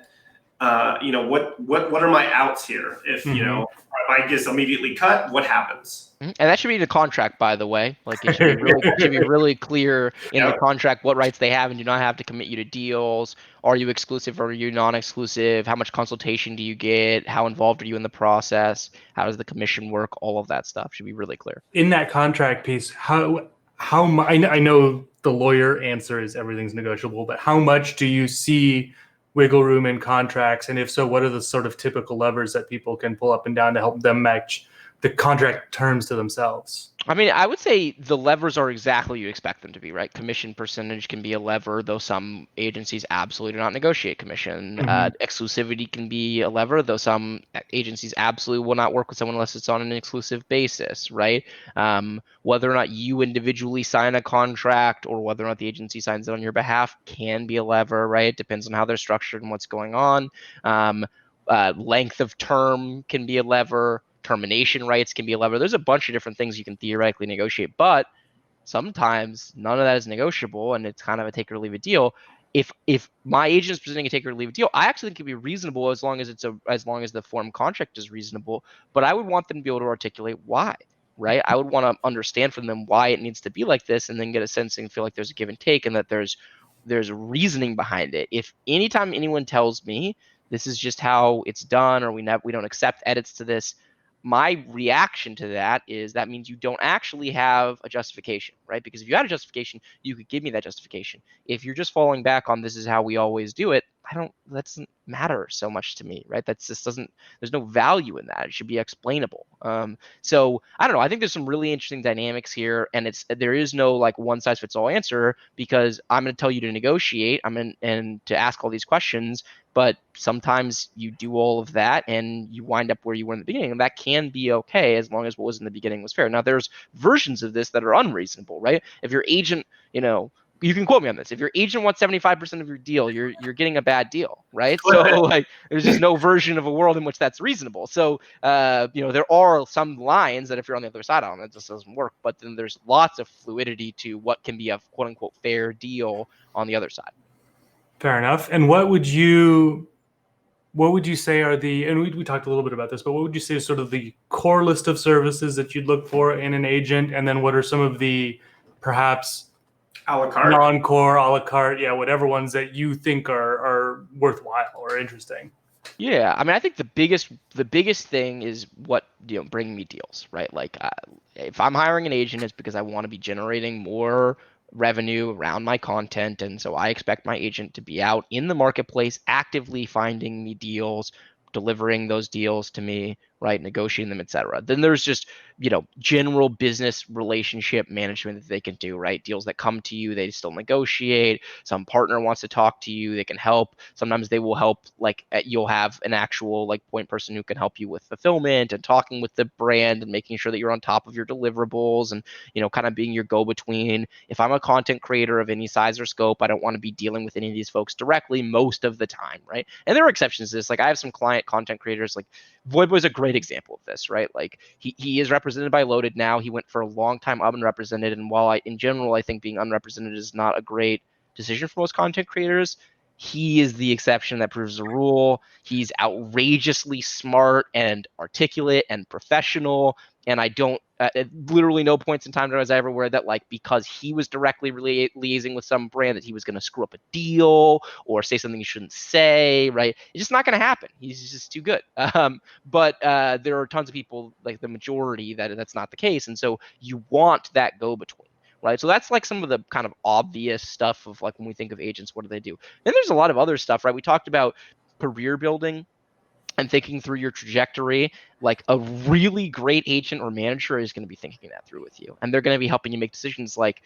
What are my outs here? If if I just immediately cut, what happens? And that should be in the contract, by the way. Like, it should be really clear in the contract what rights they have and do not have to commit you to deals. Are you exclusive or are you non-exclusive? How much consultation do you get? How involved are you in the process? How does the commission work? All of that stuff should be really clear. In that contract piece, how I know the lawyer answer is everything's negotiable, but how much do you see wiggle room in contracts? And if so, what are the sort of typical levers that people can pull up and down to help them match the contract terms to themselves? I mean, I would say the levers are exactly what you expect them to be, right? Commission percentage can be a lever, though some agencies absolutely do not negotiate commission. Exclusivity can be a lever, though some agencies absolutely will not work with someone unless it's on an exclusive basis, right? Whether or not you individually sign a contract or whether or not the agency signs it on your behalf can be a lever, right? It depends on how they're structured and what's going on. Length of term can be a lever. Termination rights can be a lever. There's a bunch of different things you can theoretically negotiate, but sometimes none of that is negotiable, and it's kind of a take or leave it deal. If my agent is presenting a take or leave it deal, I actually think it can be reasonable as long as the form contract is reasonable. But I would want them to be able to articulate why, right? I would want to understand from them why it needs to be like this, and then get a sense and feel like there's a give and take, and that there's reasoning behind it. If anytime anyone tells me this is just how it's done, or we don't accept edits to this, my reaction to that is that means you don't actually have a justification, right? Because if you had a justification, you could give me that justification. If you're just falling back on this is how we always do it, that doesn't matter so much to me, right? There's no value in that. It should be explainable. So I don't know. I think there's some really interesting dynamics here, and there is no like one size fits all answer, because I'm going to tell you to negotiate. And to ask all these questions, but sometimes you do all of that and you wind up where you were in the beginning, and that can be okay as long as what was in the beginning was fair. Now, there's versions of this that are unreasonable, right? If your agent, you can quote me on this. If your agent wants 75% of your deal, you're getting a bad deal, right? So like, there's just no version of a world in which that's reasonable. So there are some lines that if you're on the other side on, it just doesn't work. But then there's lots of fluidity to what can be a quote unquote fair deal on the other side. Fair enough. And what would you say are and we talked a little bit about this, but what would you say is sort of the core list of services that you'd look for in an agent? And then what are some of the perhaps a la carte, non-core, a la carte, whatever ones that you think are worthwhile or interesting? Yeah, I mean, I think the biggest thing is bringing me deals, right? Like, if I'm hiring an agent, it's because I want to be generating more revenue around my content, and so I expect my agent to be out in the marketplace, actively finding me deals, delivering those deals to me, right? Negotiating them, etc. Then there's just general business relationship management that they can do, right? Deals that come to you, they still negotiate. Some partner wants to talk to you, they can help. Sometimes they will help, like you'll have an actual like point person who can help you with fulfillment and talking with the brand and making sure that you're on top of your deliverables and kind of being your go-between. If I'm a content creator of any size or scope, I don't want to be dealing with any of these folks directly most of the time, right? And there are exceptions to this. Like, I have some client content creators, like Voidboy's a great example of this, right? Like, he is represented by Loaded now. He went for a long time unrepresented, and while in general I think being unrepresented is not a great decision for most content creators, he is the exception that proves the rule. He's outrageously smart and articulate and professional. And I don't, at literally no points in time was I ever aware that, like, because he was directly liaising with some brand, that he was going to screw up a deal or say something he shouldn't say, right? It's just not going to happen. He's just too good. But there are tons of people, like the majority, that's not the case. And so you want that go-between. Right. So that's like some of the kind of obvious stuff of, like, when we think of agents, what do they do? Then there's a lot of other stuff, right? We talked about career building and thinking through your trajectory. Like, a really great agent or manager is going to be thinking that through with you. And they're going to be helping you make decisions like,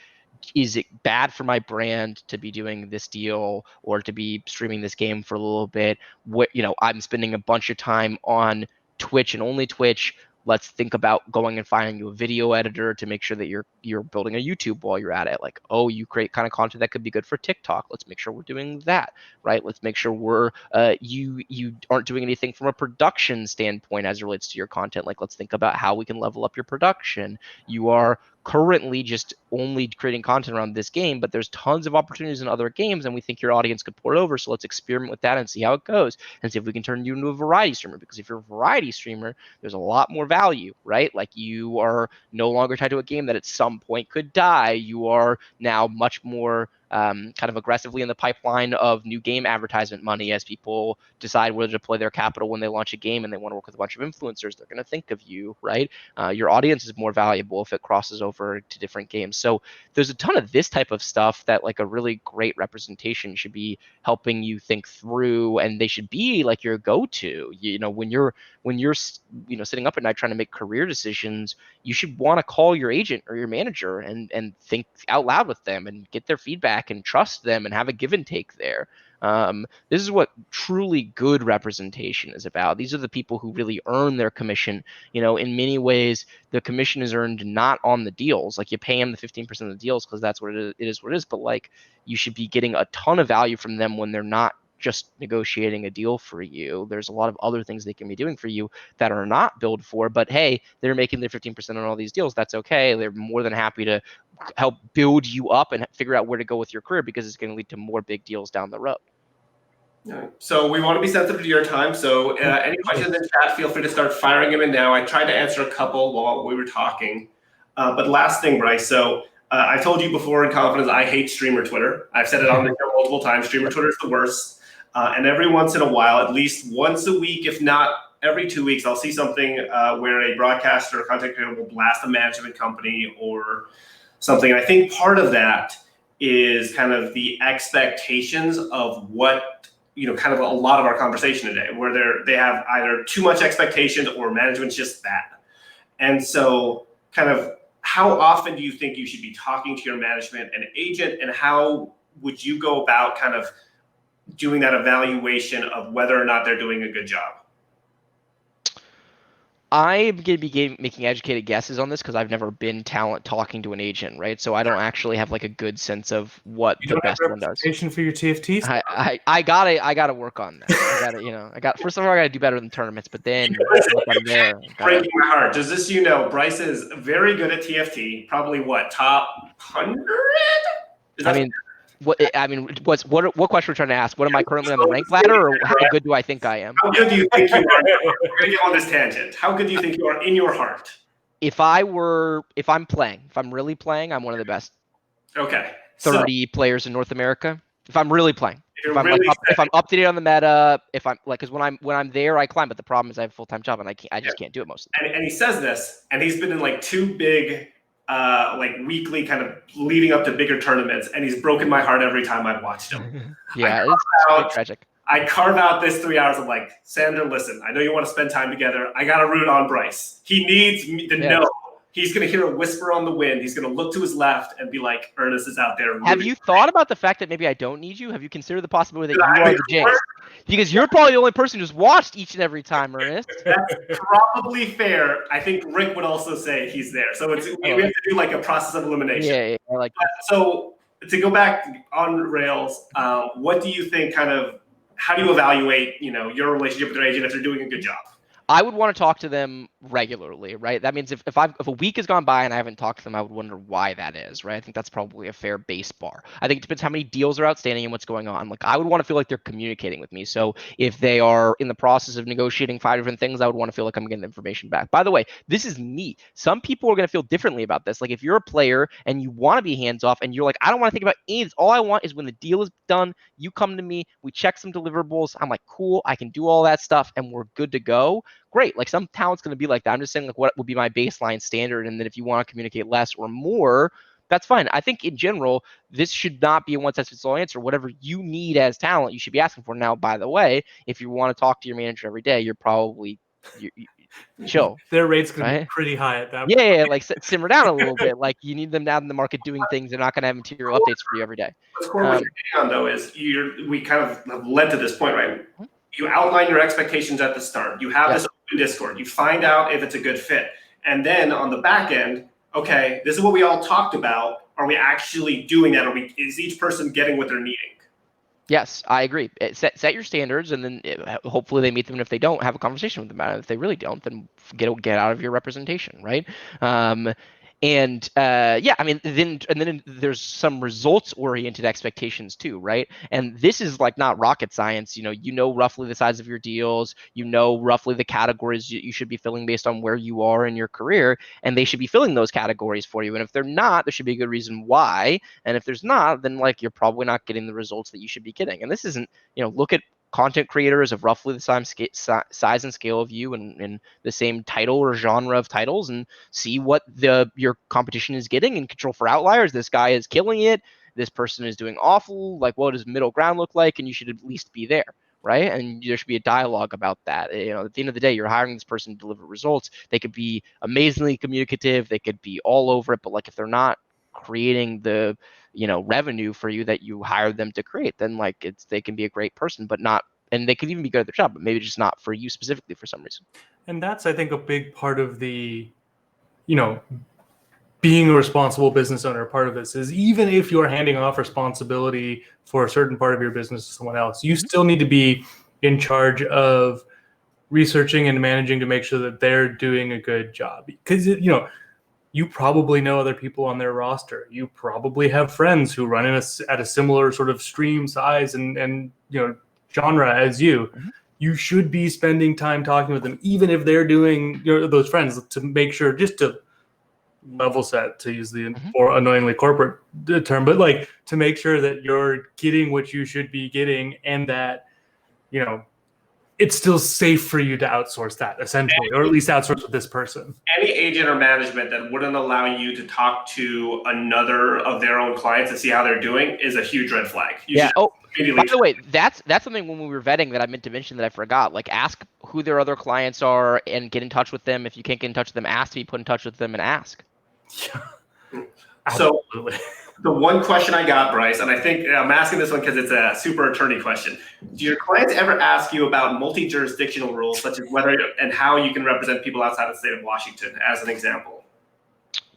is it bad for my brand to be doing this deal or to be streaming this game for a little bit? What, I'm spending a bunch of time on Twitch and only Twitch. Let's think about going and finding you a video editor to make sure that you're building a YouTube while you're at it. Like, oh, you create kind of content that could be good for TikTok. Let's make sure we're doing that, right? Let's make sure we're you aren't doing anything from a production standpoint as it relates to your content. Like, let's think about how we can level up your production. You are currently just only creating content around this game, but there's tons of opportunities in other games, and we think your audience could pour over. So let's experiment with that and see how it goes, and see if we can turn you into a variety streamer. Because if you're a variety streamer, there's a lot more value, right? Like, you are no longer tied to a game that at some point could die. You are now much more kind of aggressively in the pipeline of new game advertisement money as people decide where to deploy their capital when they launch a game and they want to work with a bunch of influencers. They're going to think of you, right? Your audience is more valuable if it crosses over to different games. So there's a ton of this type of stuff that, like, a really great representation should be helping you think through, and they should be like your go-to. When you're sitting up at night trying to make career decisions, you should want to call your agent or your manager and think out loud with them and get their feedback and trust them and have a give and take there. This is what truly good representation is about. These are the people who really earn their commission. In many ways, the commission is earned not on the deals. Like, you pay them the 15% of the deals because that's what it is. But, like, you should be getting a ton of value from them when they're not just negotiating a deal for you. There's a lot of other things they can be doing for you that are not billed for, but hey, they're making their 15% on all these deals. That's okay. They're more than happy to help build you up and figure out where to go with your career, because it's going to lead to more big deals down the road. So we want to be sensitive to your time. So any questions in chat, feel free to start firing them in now. I tried to answer a couple while we were talking. But last thing, Bryce. So I told you before in confidence, I hate streamer Twitter. I've said it on the show multiple times. Streamer Twitter is the worst. And every once in a while, at least once a week, if not every 2 weeks, I'll see something where a broadcaster or content creator will blast a management company or something. And I think part of that is kind of the expectations of what, kind of a lot of our conversation today, where they have either too much expectations or management's just that. And so kind of how often do you think you should be talking to your management and agent, and how would you go about kind of doing that evaluation of whether or not they're doing a good job? I'm going to be making educated guesses on this because I've never been talent talking to an agent, right? So I don't actually have like a good sense of what the best one does. For your TFTs? I gotta work on that. First of all, I gotta do better than tournaments, but then I'm there. Breaking my heart. Just this, Bryce is very good at TFT. Probably what, top 100? What question we're trying to ask? What am I currently on the rank ladder, or how good do I think I am? How good do you think you are? We're gonna get on this tangent. How good do you think you are in your heart? If I'm really playing, I'm one of the best. Okay. 30 players in North America. If I'm really playing, if I'm up to date on the meta, if I'm like, because when I'm there, I climb. But the problem is I have a full-time job and I just can't do it most of the time. And he says this, and he's been in like 2 big. Like weekly kind of leading up to bigger tournaments, and he's broken my heart every time I've watched him. Yeah, it's tragic. I carve out this 3 hours of like, Sandra, listen, I know you want to spend time together. I got to root on Bryce. He needs me to know. He's going to hear a whisper on the wind. He's going to look to his left and be like, Ernest is out there. Have you thought about the fact that maybe I don't need you? Have you considered the possibility that you are the jinx? Because you're probably the only person who's watched each and every time, Ernest. That's probably fair. I think Rick would also say he's there. So we have to do like a process of elimination. Yeah, I like that. So to go back on rails, what do you think how do you evaluate, your relationship with your agent if they're doing a good job? I would want to talk to them regularly, right? That means if a week has gone by and I haven't talked to them, I would wonder why that is, right? I think that's probably a fair base bar. I think it depends how many deals are outstanding and what's going on. Like I would want to feel like they're communicating with me. So if they are in the process of negotiating 5 different things, I would want to feel like I'm getting information back. By the way, this is neat. Some people are going to feel differently about this. Like if you're a player and you want to be hands off and you're like, I don't want to think about any of this. All I want is when the deal is done, you come to me, we check some deliverables. I'm like, cool, I can do all that stuff and we're good to go. Great. Like some talent's going to be like that. I'm just saying like what would be my baseline standard. And then if you want to communicate less or more, that's fine. I think in general, this should not be a one size fits all answer. Whatever you need as talent, you should be asking for. Now, by the way, if you want to talk to your manager every day, you're probably chill. Their rate's going Right? to be pretty high at that Yeah, like simmer down a little bit. Like you need them out in the market doing things. They're not going to have material updates for you every day. What's core what you're getting on though is we kind of have led to this point, right? You outline your expectations at the start. You have this open Discord. You find out if it's a good fit. And then on the back end, okay, this is what we all talked about. Are we actually doing that? Is each person getting what they're needing? Yes, I agree. Set your standards, and then hopefully they meet them. And if they don't, have a conversation with them about it. If they really don't, then get out of your representation, right? Yeah, I mean, then there's some results oriented expectations too, right? And this is like not rocket science. You know roughly the size of your deals. You know roughly the categories you should be filling based on where you are in your career, and they should be filling those categories for you. And if they're not, there should be a good reason why. And if there's not, then like you're probably not getting the results that you should be getting. And this isn't, look at content creators of roughly the same size and scale of you and the same title or genre of titles and see what your competition is getting and control for outliers. This guy is killing it. This person is doing awful. Like, what does middle ground look like? And you should at least be there, right? And there should be a dialogue about that. At the end of the day, you're hiring this person to deliver results. They could be amazingly communicative. They could be all over it. But like, if they're not creating the revenue for you that you hired them to create, then like they can be a great person, but not, and they could even be good at their job, but maybe just not for you specifically for some reason. And that's, I think, a big part of the, being a responsible business owner. Part of this is even if you're handing off responsibility for a certain part of your business to someone else, you still need to be in charge of researching and managing to make sure that they're doing a good job. Because, you probably know other people on their roster. You probably have friends who run at a similar sort of stream size and genre as you. Mm-hmm. You should be spending time talking with them, even if they're doing those friends, to make sure, just to level set, to use the more annoyingly corporate term, but like to make sure that you're getting what you should be getting, and that it's still safe for you to outsource that, essentially, or at least outsource with this person. Any agent or management that wouldn't allow you to talk to another of their own clients and see how they're doing is a huge red flag. By the way, that's something when we were vetting that I meant to mention that I forgot. Like, ask who their other clients are and get in touch with them. If you can't get in touch with them, ask to be put in touch with them and ask. Yeah. So the one question I got, Bryce, and I think I'm asking this one because it's a super attorney question. Do your clients ever ask you about multi-jurisdictional rules, such as whether and how you can represent people outside of the state of Washington, as an example?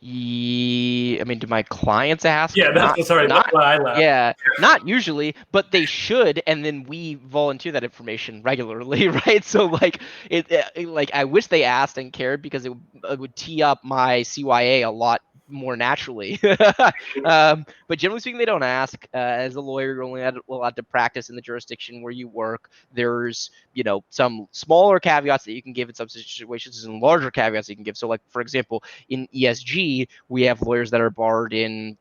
I mean, do my clients ask? Yeah, that's why I laughed. Yeah, not usually, but they should, and then we volunteer that information regularly, right? So like, like I wish they asked and cared, because it would tee up my CYA a lot more naturally. But generally speaking, they don't ask. As a lawyer, you're only allowed to practice in the jurisdiction where you work. There's some smaller caveats that you can give in some situations, and larger caveats that you can give. So like, for example, in ESG, we have lawyers that are barred in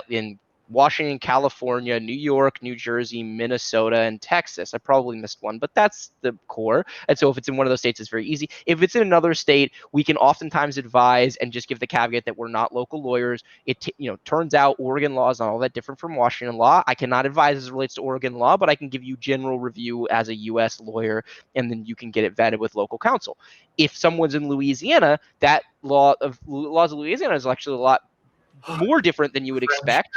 in Washington, California, New York, New Jersey, Minnesota, and Texas. I probably missed one, but that's the core. And so if it's in one of those states, it's very easy. If it's in another state, we can oftentimes advise and just give the caveat that we're not local lawyers. It turns out Oregon law is not all that different from Washington law. I cannot advise as it relates to Oregon law, but I can give you general review as a U.S. lawyer, and then you can get it vetted with local counsel. If someone's in Louisiana, that laws of Louisiana is actually a lot more different than you would expect.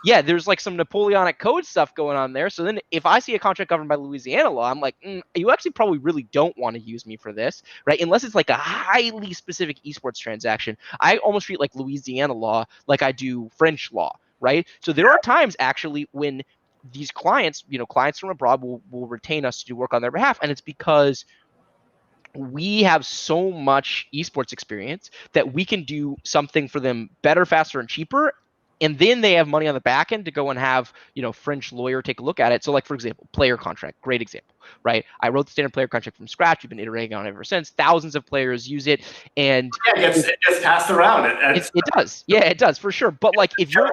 Yeah, there's like some Napoleonic Code stuff going on there. So then if I see a contract governed by Louisiana law, I'm like, you actually probably really don't want to use me for this, right? Unless it's like a highly specific esports transaction. I almost treat like Louisiana law like I do French law, right? So there are times actually when these clients, clients from abroad will retain us to do work on their behalf. And it's because we have so much esports experience that we can do something for them better, faster, and cheaper. And then they have money on the back end to go and have, French lawyer take a look at it. So, like, for example, player contract, great example, right? I wrote the standard player contract from scratch. We've been iterating on it ever since. Thousands of players use it, and it gets passed around. it does. Yeah, it does for sure. But like, if you're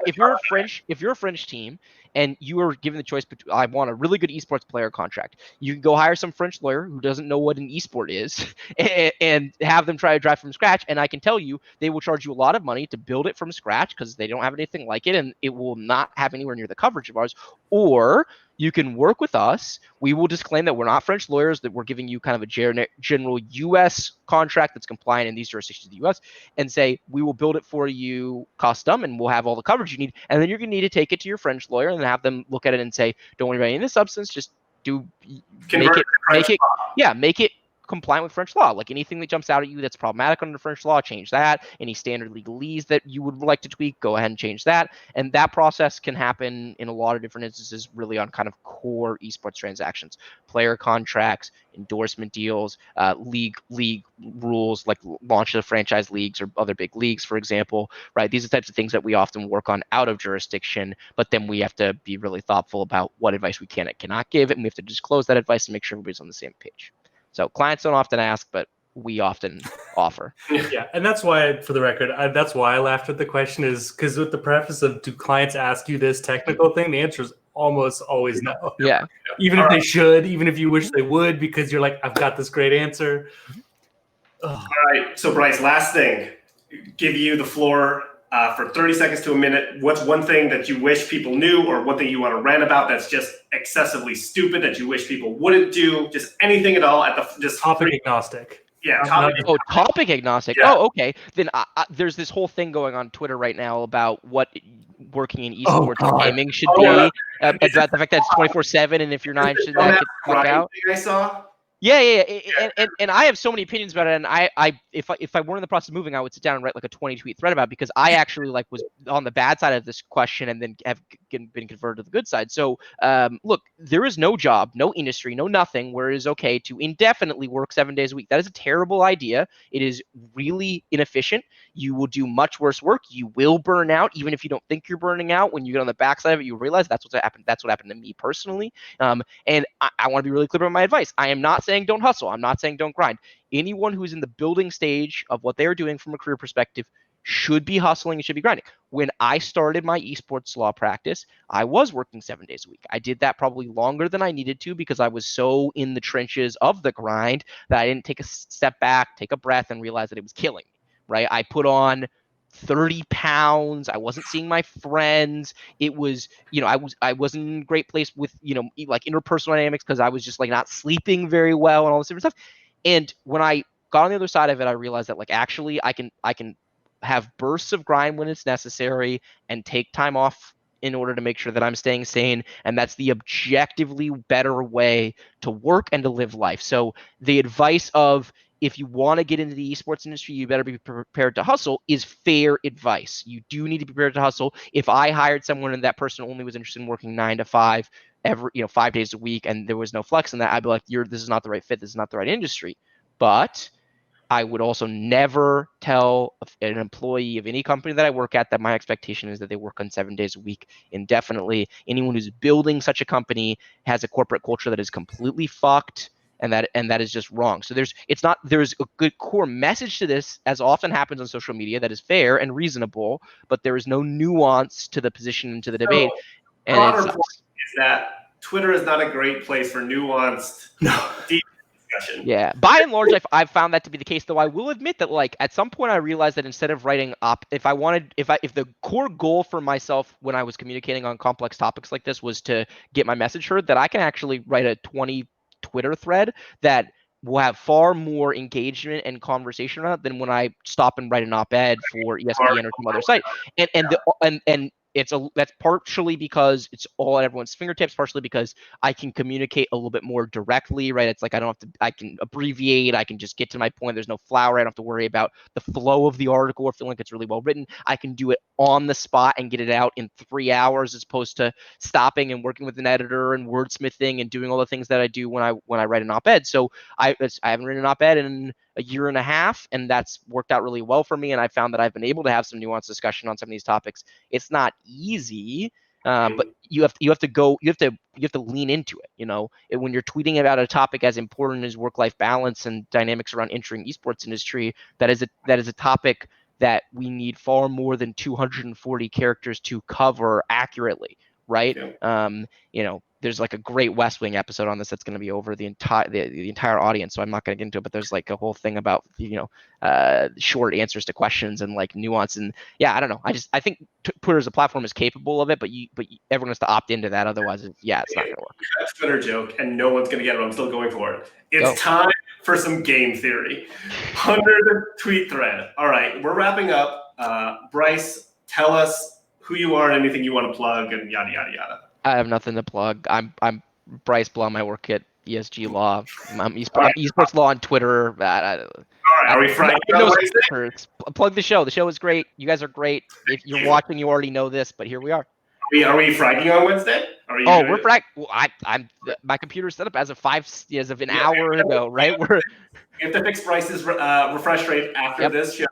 a French team and you are given the choice between, I want a really good esports player contract, you can go hire some French lawyer who doesn't know what an esport is and have them try to drive from scratch. And I can tell you, they will charge you a lot of money to build it from scratch because they don't have anything like it, and it will not have anywhere near the coverage of ours. Or you can work with us. We will disclaim that we're not French lawyers, that we're giving you kind of a general U.S. contract that's compliant in these jurisdictions of the U.S., and say, we will build it for you custom and we'll have all the coverage you need. And then you're going to need to take it to your French lawyer and have them look at it and say, don't worry about any of the substance, just make it compliant with French law. Like, anything that jumps out at you that's problematic under French law, change that. Any standard legalese that you would like to tweak, go ahead and change that. And that process can happen in a lot of different instances, really on kind of core esports transactions, player contracts, endorsement deals, league rules, like launch of franchise leagues or other big leagues, for example, right? These are the types of things that we often work on out of jurisdiction, but then we have to be really thoughtful about what advice we can and cannot give, and we have to disclose that advice and make sure everybody's on the same page. So clients don't often ask, but we often offer. Yeah, and that's why, for the record, that's why I laughed at the question, is because with the preface of, do clients ask you this technical thing? The answer is almost always no. Yeah. Even if they should, even if you wish they would, because you're like, I've got this great answer. All right. So, Bryce, last thing, give you the floor for 30 seconds to a minute. What's one thing that you wish people knew, or one thing you want to rant about that's just excessively stupid that you wish people wouldn't do? Just anything at all. Just topic agnostic. Yeah. Topic agnostic. Yeah. Oh, okay. Then there's this whole thing going on Twitter right now about what working in esports gaming should be. About the fact that it's 24/7, and if you're not interested in that, get the fuck out. I saw. Yeah. And I have so many opinions about it. And if I weren't in the process of moving, I would sit down and write like a 20-tweet thread about it, because I actually was on the bad side of this question and then have been converted to the good side. So look, there is no job, no industry, no nothing where it is okay to indefinitely work 7 days a week. That is a terrible idea. It is really inefficient. You will do much worse work. You will burn out, even if you don't think you're burning out. When you get on the backside of it, you realize that's what happened. That's what happened to me personally. And I want to be really clear about my advice. I am not saying don't hustle. I'm not saying don't grind. Anyone who's in the building stage of what they are doing from a career perspective should be hustling and should be grinding. When I started my esports law practice, I was working 7 days a week. I did that probably longer than I needed to because I was so in the trenches of the grind that I didn't take a step back, take a breath, and realize that it was killing me, right? I put on 30 pounds. I wasn't seeing my friends. It was, I wasn't in a great place with, like interpersonal dynamics, because I was just like not sleeping very well and all this different stuff. And when I got on the other side of it, I realized that, like, actually I can have bursts of grind when it's necessary and take time off in order to make sure that I'm staying sane. And that's the objectively better way to work and to live life. So the advice of, if you want to get into the esports industry, you better be prepared to hustle, is fair advice. You do need to be prepared to hustle. If I hired someone and that person only was interested in working 9 to 5 5 days a week, and there was no flex in that, I'd be like, this is not the right fit. This is not the right industry. But I would also never tell an employee of any company that I work at that my expectation is that they work on 7 days a week indefinitely. Anyone who's building such a company has a corporate culture that is completely fucked, and that is just wrong. So there's a good core message to this, as often happens on social media, that is fair and reasonable, but there is no nuance to the position and to the debate. And it sucks. Is that Twitter is not a great place for nuanced, deep discussion. Yeah, by and large, I've found that to be the case. Though I will admit that, like, at some point I realized that instead of writing up, if the core goal for myself when I was communicating on complex topics like this was to get my message heard, that I can actually write a 20 Twitter thread that will have far more engagement and conversation on it than when I stop and write an op-ed for ESPN or some other site. And that's partially because it's all at everyone's fingertips, partially because I can communicate a little bit more directly, right? It's like I can abbreviate, I can just get to my point. There's no flower. I don't have to worry about the flow of the article or feeling like it's really well written. I can do it on the spot and get it out in 3 hours, as opposed to stopping and working with an editor and wordsmithing and doing all the things that I do when I write an op-ed. So I haven't written an op-ed in a year and a half, and that's worked out really well for me. And I found that I've been able to have some nuanced discussion on some of these topics. It's not easy, but you have to lean into it. When you're tweeting about a topic as important as work-life balance and dynamics around entering esports industry, that is a topic that we need far more than 240 characters to cover accurately, right? Yeah. There's like a great West Wing episode on this that's going to be over the entire audience, so I'm not going to get into it. But there's like a whole thing about short answers to questions and like nuance, and yeah, I don't know. I think Twitter as a platform is capable of it, but everyone has to opt into that. Otherwise, it's not going to work. That's a Twitter joke, and no one's going to get it. I'm still going for it. It's time for some game theory. 100 tweet thread. All right, we're wrapping up. Bryce, tell us who you are and anything you want to plug, and yada yada yada. I have nothing to plug. I'm Bryce Blum. I work at ESG Law. I'm esports law on Twitter. All right, are we Friday? Plug the show. The show is great. You guys are great. If you're watching, you already know this, but here we are. Are we fragging on Wednesday? We're fragging. Well, my computer's set up as of an hour ago, right? We have to fix Bryce's refresh rate after this show.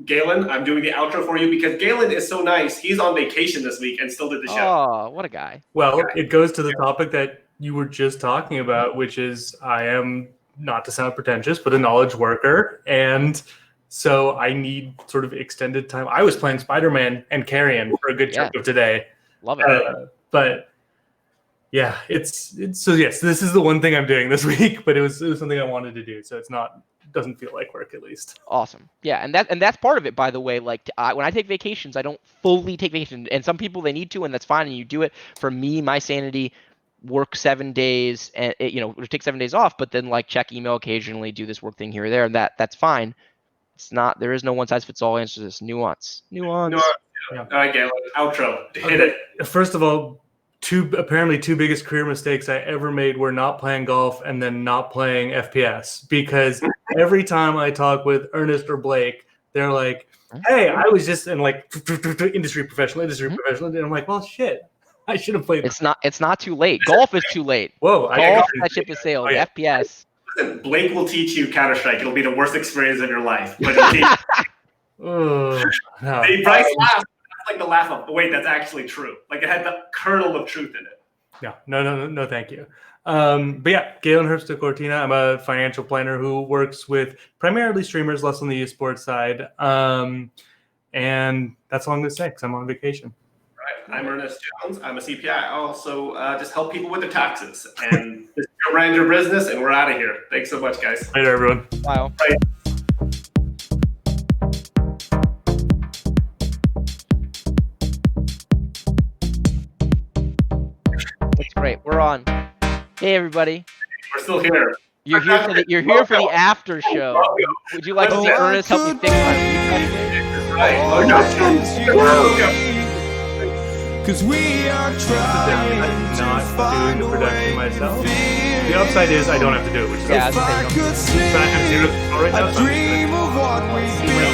Galen, I'm doing the outro for you because Galen is so nice. He's on vacation this week and still did the show. Oh, what a guy. Well, it goes to the topic that you were just talking about, which is I am, not to sound pretentious, but a knowledge worker. And so I need sort of extended time. I was playing Spider-Man and Carrion for a good chunk of today. Love it. But yeah, it's so yes, this is the one thing I'm doing this week, but it was something I wanted to do. So doesn't feel like work, at least. Awesome. Yeah, and that's part of it, by the way. Like when I take vacations, I don't fully take vacation, and some people, they need to, and that's fine, and you do it. For me, my sanity, work 7 days and take 7 days off, but then like check email occasionally, do this work thing here or there, and that's fine. There is no one size fits all answer to this. Nuance. Yeah. All right, Galen, outro. Hit it. First of all, two biggest career mistakes I ever made were not playing golf and then not playing FPS, because every time I talk with Ernest or Blake, they're like, hey, I was just in like industry professional. And I'm like, well, shit, I should have played. It's not too late. Golf is too late. Whoa. Golf, that ship has sailed. FPS. Listen, Blake will teach you Counter-Strike. It'll be the worst experience of your life. But no. Hey, Bryce laughed. Like the laugh of, wait, that's actually true. Like it had the kernel of truth in it. No, thank you. But yeah, Galen Herbst Cortina. I'm a financial planner who works with primarily streamers, less on the esports side. And that's all I'm going to say because I'm on vacation. Right. I'm Ernest Jones. I'm a CPA. I also just help people with their taxes. And this is your brand, your business, and we're out of here. Thanks so much, guys. Later, everyone. Wow. Bye. That's great. We're on. Hey, everybody. We're still here. You're here for the after show. Would you like to see Ernest help me fix my Cause we are trying not to find doing a the production way myself. to feel. The upside is I don't have to do it, which is Yeah, If I could sleep, but I have to do it right now. I dream of what we've been.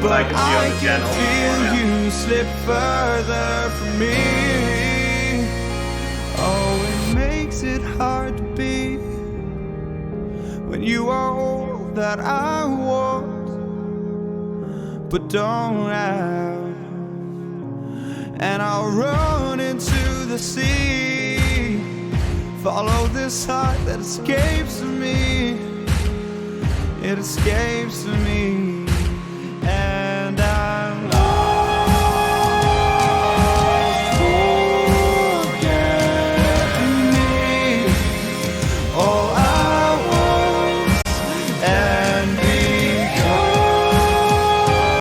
But I can feel you slip further from me. Oh, it makes it hard to be when you are all that I want, but don't have. And I'll run into the sea, follow this heart that escapes me. It escapes me.